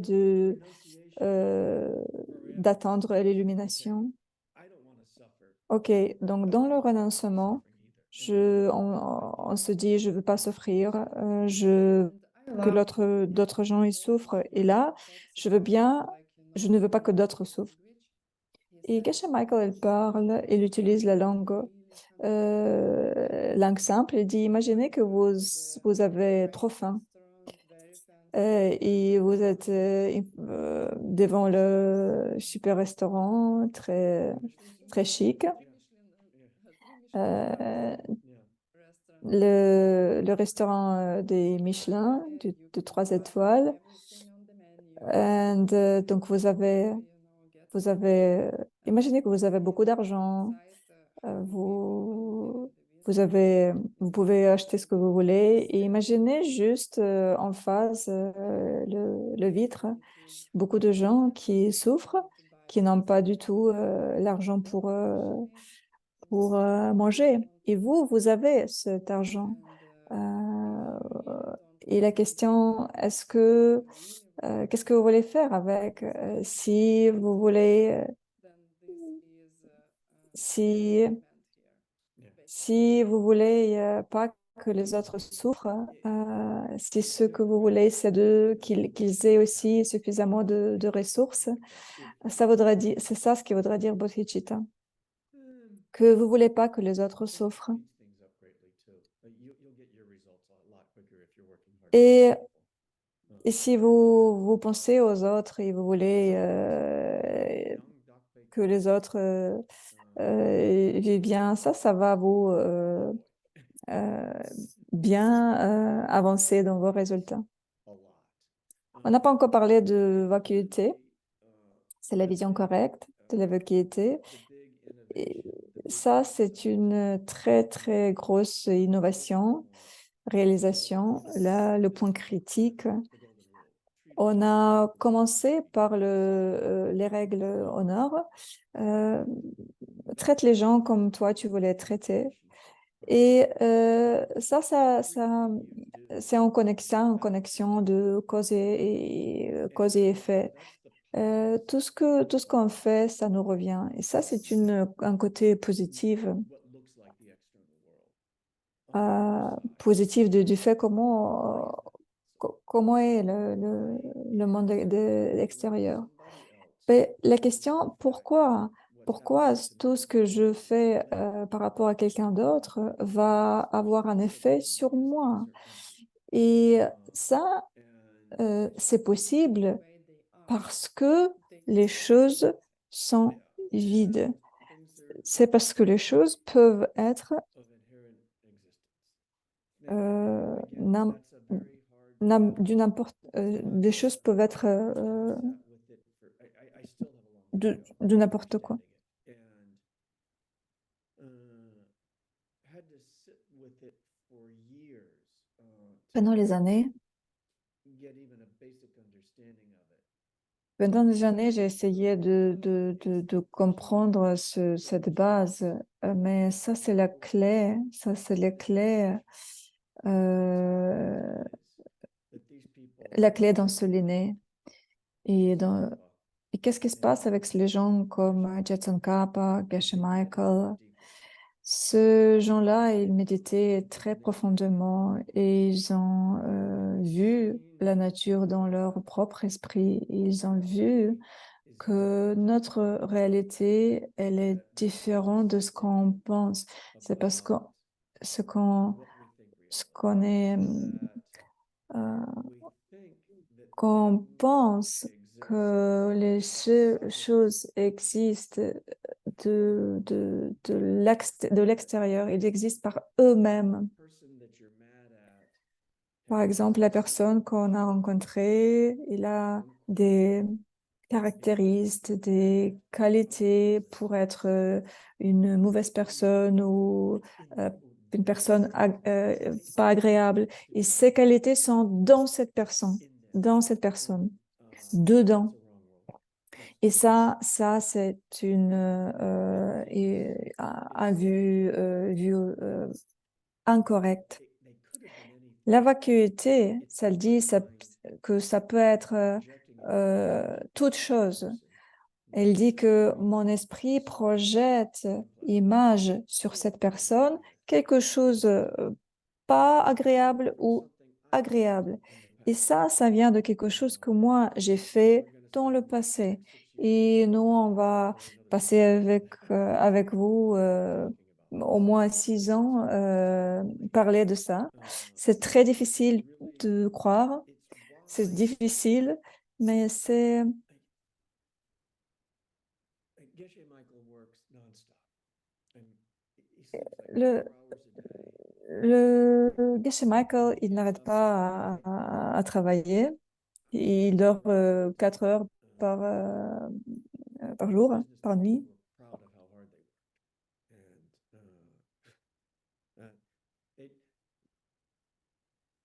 d'attendre l'illumination. Ok, donc dans le renoncement, on se dit, je veux pas souffrir, que d'autres gens ils souffrent, et là, je ne veux pas que d'autres souffrent. Et Geshe Michael, il utilise la langue simple, il dit, imaginez que vous avez trop faim et vous êtes devant le super restaurant très, très chic. Euh, le restaurant des Michelin, de 3 étoiles. Donc, imaginez que vous avez beaucoup d'argent, vous, vous pouvez acheter ce que vous voulez et imaginez juste en face le vitre, beaucoup de gens qui souffrent, qui n'ont pas du tout l'argent pour manger. Et vous avez cet argent. Et la question, qu'est-ce que vous voulez faire avec? Si vous voulez, si, si vous voulez pas que les autres souffrent, si ce que vous voulez, c'est qu'ils aient aussi suffisamment de ressources, ça voudrait dire, c'est ça ce qui voudrait dire bodhicitta, que vous voulez pas que les autres souffrent. Et, et si vous pensez aux autres et vous voulez que les autres vivent bien, ça va vous euh, bien avancer dans vos résultats. On n'a pas encore parlé de vacuité, c'est la vision correcte de la vacuité. Et ça, c'est une très, très grosse innovation, réalisation. Là, le point critique, on a commencé par les règles honneur. Euh, Traite les gens comme toi, tu voulais être traité. Et ça c'est en connexion de cause et effet. Tout ce qu'on fait, ça nous revient. Et ça, c'est un côté positif du fait comment est le monde extérieur. Mais la question, pourquoi tout ce que je fais par rapport à quelqu'un d'autre va avoir un effet sur moi? Et ça, c'est possible parce que les choses sont vides. C'est parce que les choses peuvent être n'im- des choses peuvent être de n'importe quoi. Pendant les années, pendant des années, j'ai essayé de comprendre cette base, mais ça, c'est la clé. Ça, c'est euh, la clé dans ce l'aîné. Et, et qu'est-ce qui se passe avec les gens comme Jetson Kappa, Geshe Michael? Ces gens-là, ils méditaient très profondément et ils ont vu la nature dans leur propre esprit. Ils ont vu que notre réalité, elle est différente de ce qu'on pense. C'est parce que ce qu'on ce qu'on est euh, qu'on pense que les choses existent de l'extérieur, ils existent par eux-mêmes. Par exemple, la personne qu'on a rencontrée, il a des caractéristiques, des qualités pour être une mauvaise personne ou euh, une personne pas agréable. Et ces qualités sont dans cette personne, dedans. Et ça c'est un vue incorrecte. La vacuité, ça le dit que ça peut être toute chose. Elle dit que mon esprit projette image sur cette personne, quelque chose pas agréable ou agréable. Et ça vient de quelque chose que moi, j'ai fait dans le passé. Et nous, on va passer avec vous au moins 6 ans parler de ça. C'est très difficile de croire, c'est difficile, mais c'est le, Le Geshe Michael, il n'arrête pas à travailler. Il dort 4 heures par jour, par nuit. Proud of how hard they work. And it,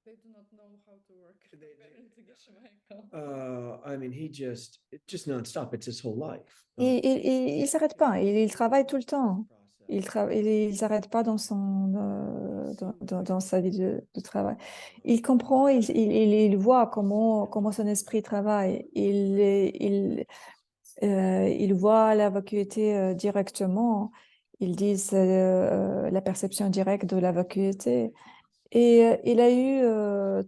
They do not know how to work. They- Apparently, Geshe Michael. I mean, it's just nonstop. It's his whole life. Il s'arrête pas, il travaille tout le temps. Il s'arrête pas dans dans sa vie de travail. Il comprend, il voit comment son esprit travaille. Il voit la vacuité directement. Ils disent la perception directe de la vacuité. Et il a eu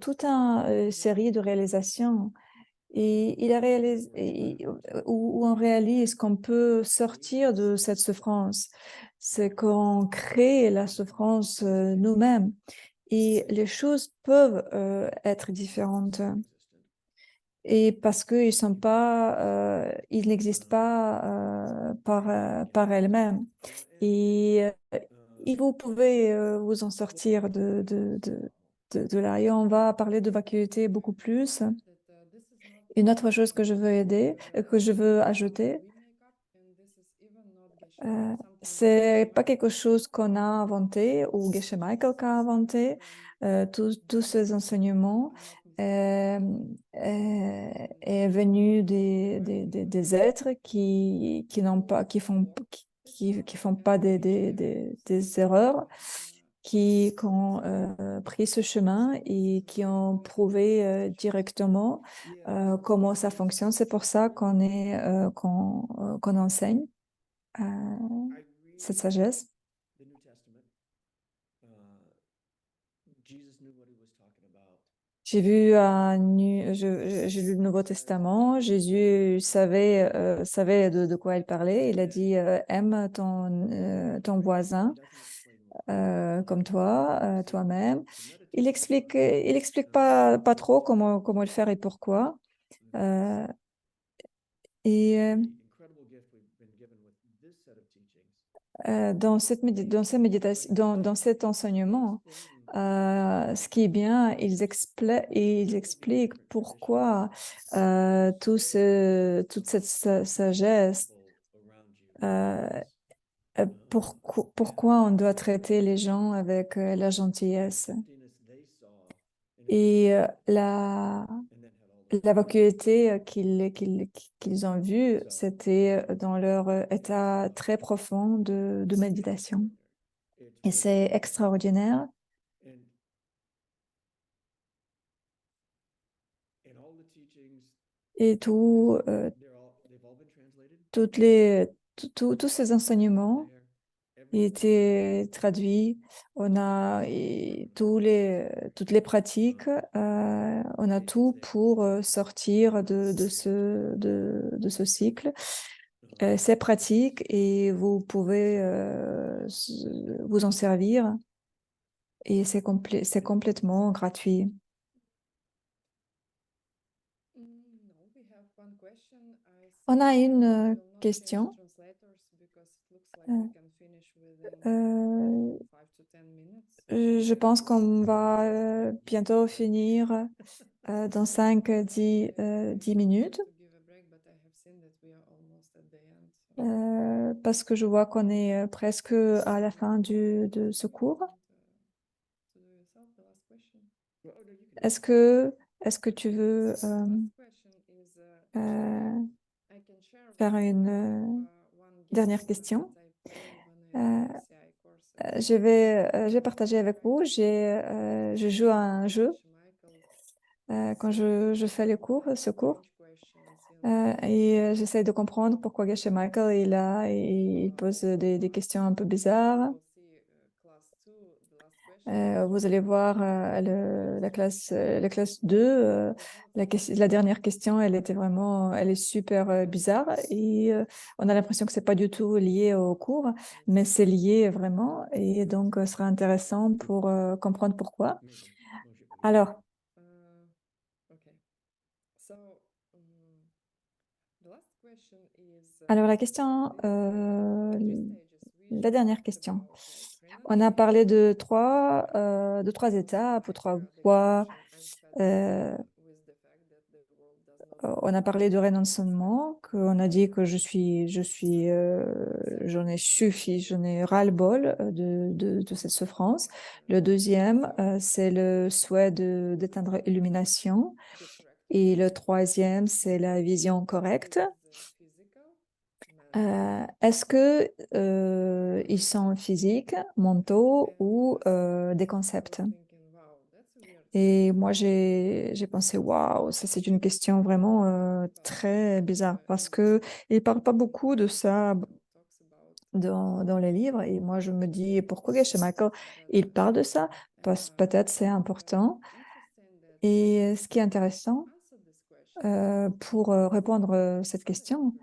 toute une série de réalisations. Et il a réalisé où on réalise qu'on peut sortir de cette souffrance. C'est qu'on crée la souffrance nous-mêmes. Et les choses peuvent être différentes. Et parce qu'ils sont pas, ils n'existent pas par elles-mêmes. Et, vous pouvez vous en sortir de là. Et on va parler de vacuité beaucoup plus. That, this is not Une autre chose que je veux que je veux something ajouter, we make up, and this is even not Geshe, something c'est pas Michael quelque chose qu'on a inventé ou Geshe Michael qu'a inventé. Tous ces enseignements euh, est venu des êtres qui n'ont pas, qui font pas des erreurs, qui ont pris ce chemin et qui ont prouvé directement comment ça fonctionne. C'est pour ça qu'on enseigne euh, I cette read sagesse. the New Testament. Jesus knew what he was talking about. J'ai lu le Nouveau Testament. Jésus savait de quoi il parlait. Il a dit aime ton voisin comme toi, toi-même. Il explique pas trop comment le faire et pourquoi. Euh, et Incredible gift we've been given with this set of teachings. dans cet enseignement, ce qui est bien, ils expliquent pourquoi toute cette sagesse, euh, pourquoi on doit traiter les gens avec la gentillesse. Et la vacuité qu'ils ont vue, c'était dans leur état très profond de méditation. Et c'est extraordinaire. Et tous ces enseignements étaient traduits. On a toutes les pratiques. On a tout pour sortir de ce cycle. Ces pratiques et vous pouvez vous en servir et c'est complètement gratuit. No, we have one question. On a une We will not have question. translators because it looks like Euh, we can finish within Euh, 5 to 10 minutes. je pense qu'on va bientôt finir dans 10 minutes To give a break, but I have seen that we are almost at the end. So parce que je vois qu'on est presque à la fin de ce cours. to do yourself the last question. Est-ce que, est-ce que tu veux Last question is I can share faire with une one dernière game question? that I play when I do CI courses. Je vais partager avec vous. Je joue à un jeu Geshe Michael, quand je fais ce cours. strange questions, you know, J'essaie de comprendre pourquoi Geshe Michael il pose des questions un peu bizarres. we'll see class 2, the last question. Vous allez voir la classe 2. La dernière question, elle est super bizarre et on a l'impression que c'est pas du tout lié au cours, mais c'est lié vraiment et donc ce sera intéressant pour comprendre pourquoi. Alors, Okay. So, the last question is la question, three stages. We la dernière talked question. about On a parlé de trois étapes ou trois voies. On a parlé de renoncement, qu'on a dit que j'en ai ras-le-bol de cette souffrance. Le deuxième, c'est le souhait d'éteindre l'illumination. Et le troisième, c'est la vision correcte. Est-ce que ils sont physiques, mentaux ou des concepts? Et moi, j'ai pensé, waouh, ça c'est une question vraiment très bizarre parce que il parle pas beaucoup de ça dans les livres. Et moi, je me dis, pourquoi Geshe Michael, il parle de ça? Parce peut-être c'est important. Et ce qui est intéressant pour répondre à cette question,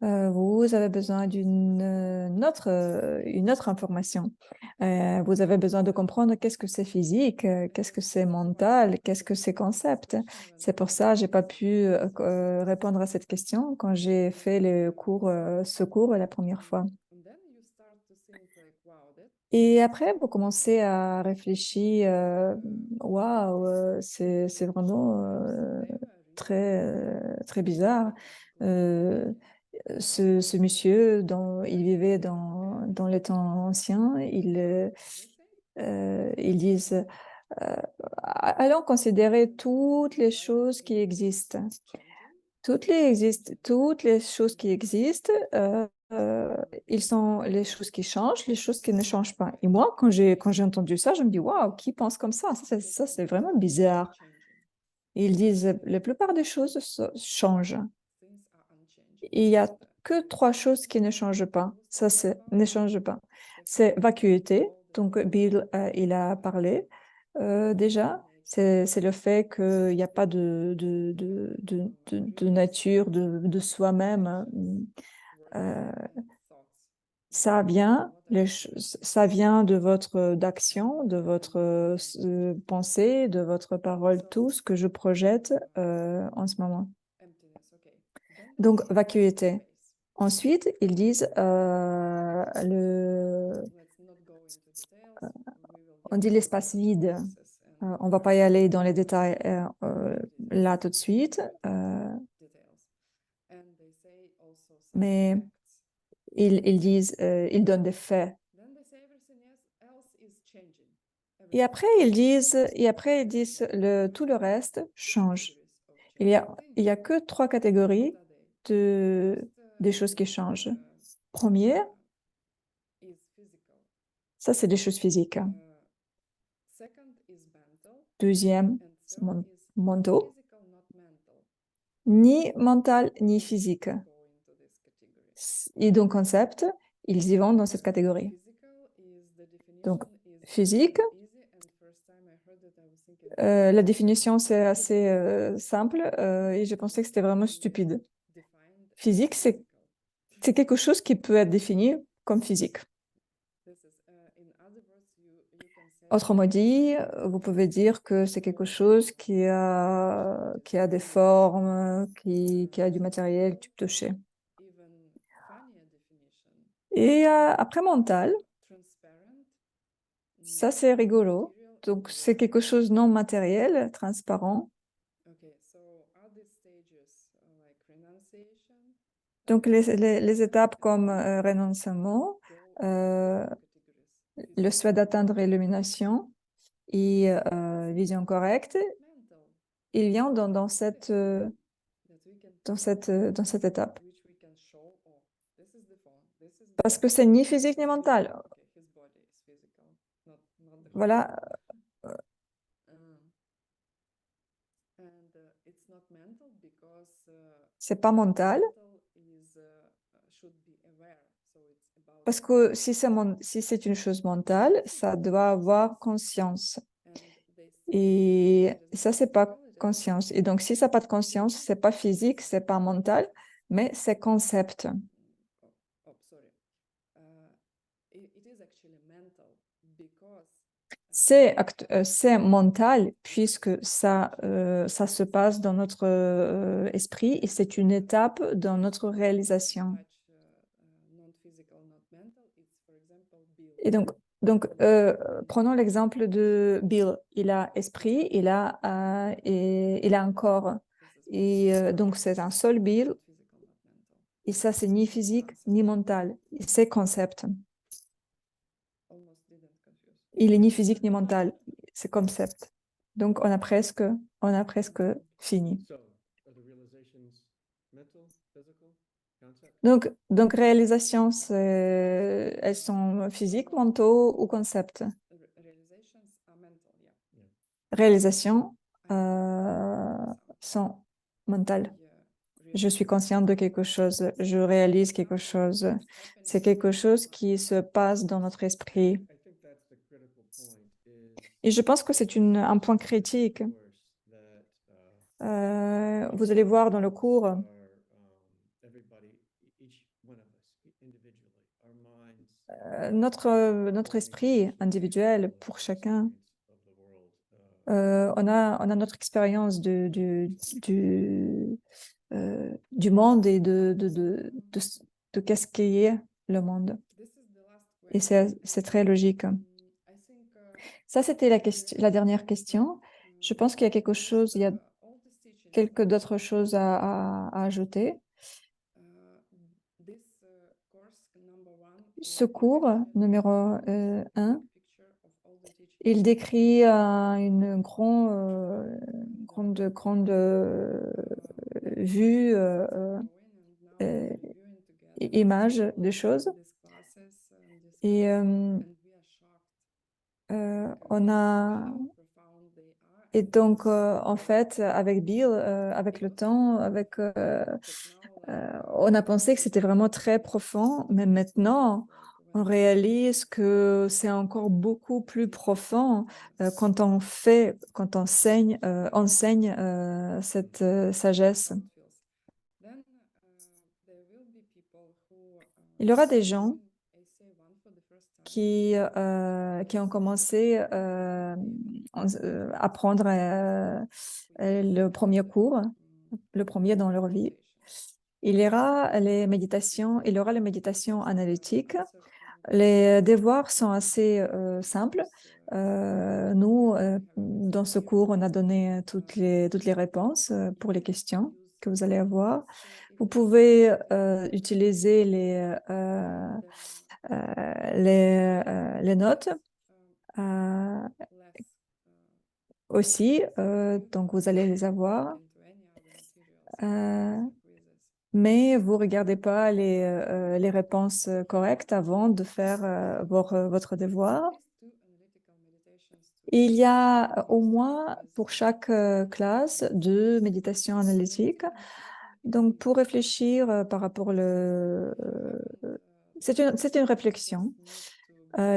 vous avez besoin une autre information. Vous avez besoin de comprendre qu'est-ce que c'est physique, qu'est-ce que c'est mental, qu'est-ce que c'est concept. C'est pour ça que j'ai pas pu répondre à cette question quand j'ai fait ce cours la première fois. Et après, vous commencez à réfléchir, waouh, c'est vraiment très bizarre. Euh, ce monsieur, il vivait dans les temps anciens, ils disent, euh, allons considérer toutes les choses qui existent. Toutes les choses qui existent, ils sont les choses qui changent, les choses qui ne changent pas. Et moi, quand j'ai entendu ça, je me dis, waouh, qui pense comme ça? Ça, c'est vraiment bizarre. Ils disent, la plupart des choses changent. Il y a que trois choses qui ne changent pas. Ne change pas. C'est vacuité. Donc, Bill, il a parlé déjà. C'est le fait qu'il n'y a pas de nature, de soi-même. Euh, ça vient de votre d'action, de votre pensée, de votre parole, tout ce que je projette en ce moment. Donc, vacuité. Ensuite, ils disent on dit l'espace vide. On ne va pas y aller dans les détails là tout de suite, mais ils donnent des faits. Et après, ils disent tout le reste change. Il y a que trois catégories des choses qui changent. Première, ça, c'est des choses physiques. Deuxième, c'est mentaux, ni mental, ni physique. Et donc, concept, ils y vont dans cette catégorie. Donc, physique, la définition, c'est assez simple et je pensais que c'était vraiment stupide. Physique, c'est quelque chose qui peut être défini comme physique. Autrement dit, vous pouvez dire que c'est quelque chose qui a des formes, qui a du matériel, tu peux toucher. Et après mental, ça c'est rigolo. Donc c'est quelque chose non matériel, transparent. Donc les étapes comme renoncement, le souhait d'atteindre l'illumination et vision correcte, il vient dans cette étape. Parce que c'est ni physique ni mental. Voilà, c'est pas mental. Parce que si c'est une chose mentale, ça doit avoir conscience. Et ça, c'est pas conscience. Et donc, si ça n'a pas de conscience, c'est pas physique, c'est pas mental, mais c'est concept. C'est mental puisque ça se passe dans notre esprit et c'est une étape dans notre réalisation. Et donc, Donc, prenons l'exemple de Bill. Il a esprit, il a un corps. Et donc, c'est un seul Bill. Et ça, c'est ni physique ni mental. C'est concept. Il est ni physique ni mental. C'est concept. Donc, on a presque fini. So are the realizations mental, physical, concept? Donc réalisations, elles sont physiques, mentaux ou concept. Realizations are mental, yeah. Réalisations I sont mentales. yeah, Je suis consciente de quelque chose, je réalise quelque chose. C'est quelque chose qui se passe dans notre esprit. I think that's the critical point is, Et je pense que c'est un point critique. of course, that Vous allez voir dans le cours, everybody, each one of us, individually, our minds, notre esprit individuel pour chacun, experience of the world, on a notre expérience du monde et de qu'est-ce qu'est le monde. this is the last Et question. c'est très logique. I think Ça, c'était la dernière question. Je pense qu'il y a quelque chose, il y a all these teachings quelques d'autres choses à ajouter. uh, this course number one Ce is cours numéro 1, picture of all the teachings. il décrit une grande vue, euh, image des choses. Et on a et donc en fait avec Bill, avec le temps, on a pensé que c'était vraiment très profond, mais maintenant on réalise que c'est encore beaucoup plus profond quand enseigne cette sagesse. Il y aura des gens qui ont commencé à prendre le premier cours, le premier dans leur vie. Il y aura les méditations analytiques. Les devoirs sont assez simples. Nous, dans ce cours, on a donné toutes les réponses pour les questions que vous allez avoir. Vous pouvez utiliser les notes aussi, donc vous allez les avoir. Mais vous ne regardez pas les réponses correctes avant de faire votre devoir. Il y a au moins pour chaque classe 2 méditations analytiques. Donc, pour réfléchir par rapport c'est une réflexion.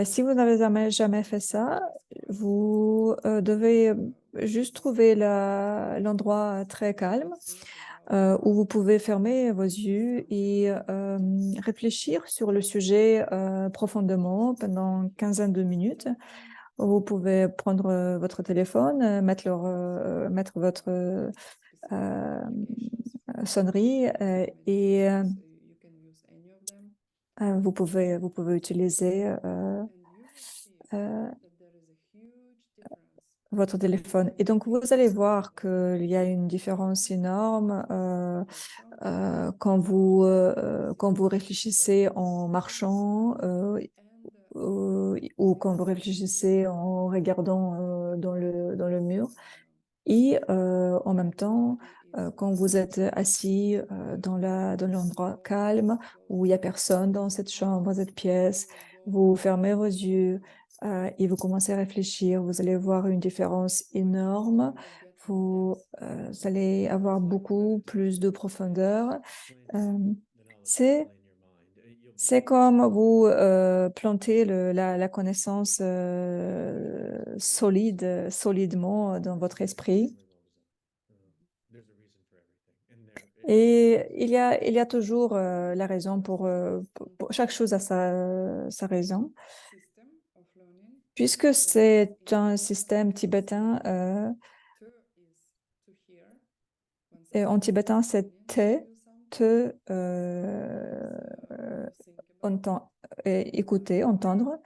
Si vous n'avez jamais fait ça, vous devez juste trouver l'endroit très calme où vous pouvez fermer vos yeux et réfléchir sur le sujet profondément pendant une quinzaine de minutes. Vous pouvez prendre votre téléphone, mettre votre sonnerie et vous pouvez utiliser votre téléphone. Et donc, vous allez voir qu'il y a une différence énorme quand vous réfléchissez en marchant ou quand vous réfléchissez en regardant dans le mur. Et en même temps, quand vous êtes assis dans l'endroit calme, où il n'y a personne dans cette chambre, cette pièce, vous fermez vos yeux et vous commencez à réfléchir, vous allez voir une différence énorme. Vous allez avoir beaucoup plus de profondeur. C'est c'est comme vous plantez la connaissance solidement dans votre esprit. Et il y a toujours la raison pour chaque chose a sa raison. Puisque c'est un système tibétain, et en tibétain c'est te, écouter, entendre.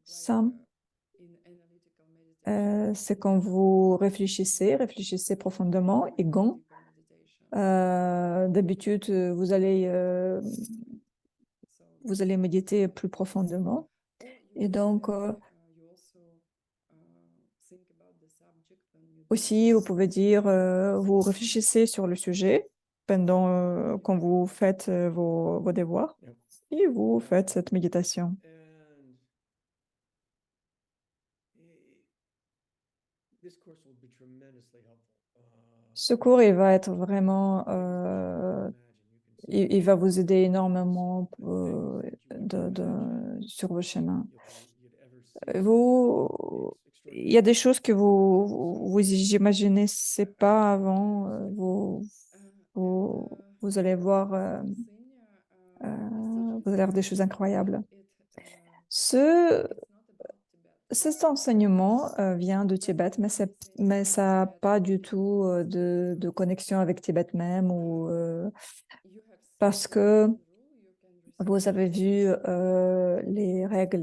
Sam, c'est quand vous réfléchissez profondément. Et Gong, d'habitude, vous allez méditer plus profondément. Et donc, aussi, vous pouvez dire, vous réfléchissez sur le sujet pendant quand vous faites vos devoirs Yep. et vous faites cette méditation. And this course will be tremendously helpful. Ce cours, il va être vraiment, il va vous aider énormément sur vos chemins. Il y a des choses que vous imaginez, c'est pas avant, vous allez voir, vous allez voir des choses incroyables. Cet enseignement vient de Tibet, mais ça n'a pas du tout de connexion avec Tibet même, parce que vous avez vu les règles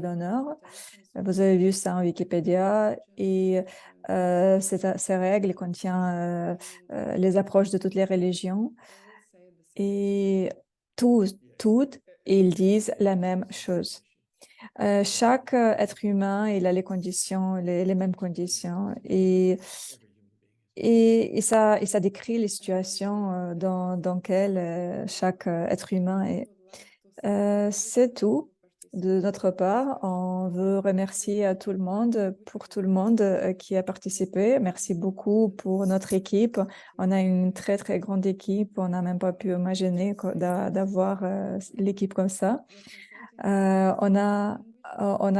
d'honneur. Vous avez vu ça en Wikipédia et ces règles contiennent les approches de toutes les religions et toutes, ils disent la même chose. Chaque être humain, il a les conditions, les mêmes conditions et ça décrit les situations dans lesquelles chaque être humain est. C'est tout de notre part. On veut remercier à tout le monde, pour tout le monde qui a participé. Merci beaucoup pour notre équipe. On a une très, très grande équipe. On n'a même pas pu imaginer d'avoir l'équipe comme ça. On a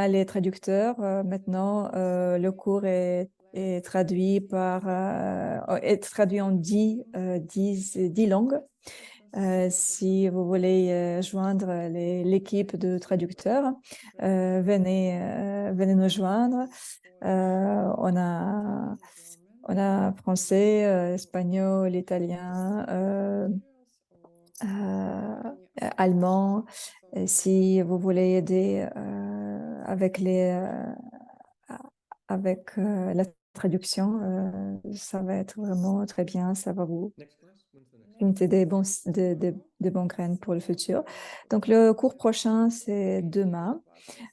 les traducteurs. Maintenant, le cours est traduit est traduit en 10 langues. Si vous voulez joindre l'équipe de traducteurs, venez nous joindre. On a français, espagnol, italien, allemand. Si vous voulez aider avec la traduction, ça va être vraiment très bien. Ça va vous Next class? When's the next? planter des bonnes graines pour le futur. Donc, le cours prochain, c'est demain.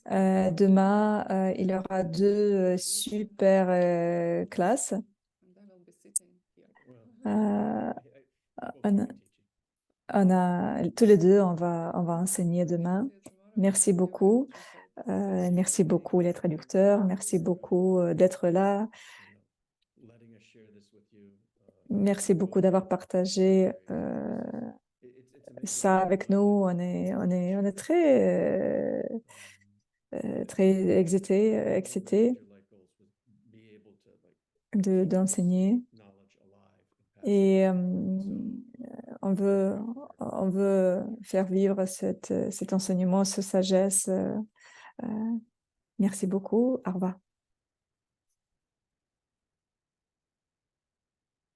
Demain, il y aura deux super classes. Euh, on, tous les deux, on va enseigner demain. Merci beaucoup. Merci beaucoup les traducteurs. Merci beaucoup d'être là. Letting us share this with you. Merci beaucoup d'avoir partagé ça avec nous. On est très excités d'enseigner. Et on veut faire vivre cet enseignement, cette sagesse. Merci beaucoup. Au revoir.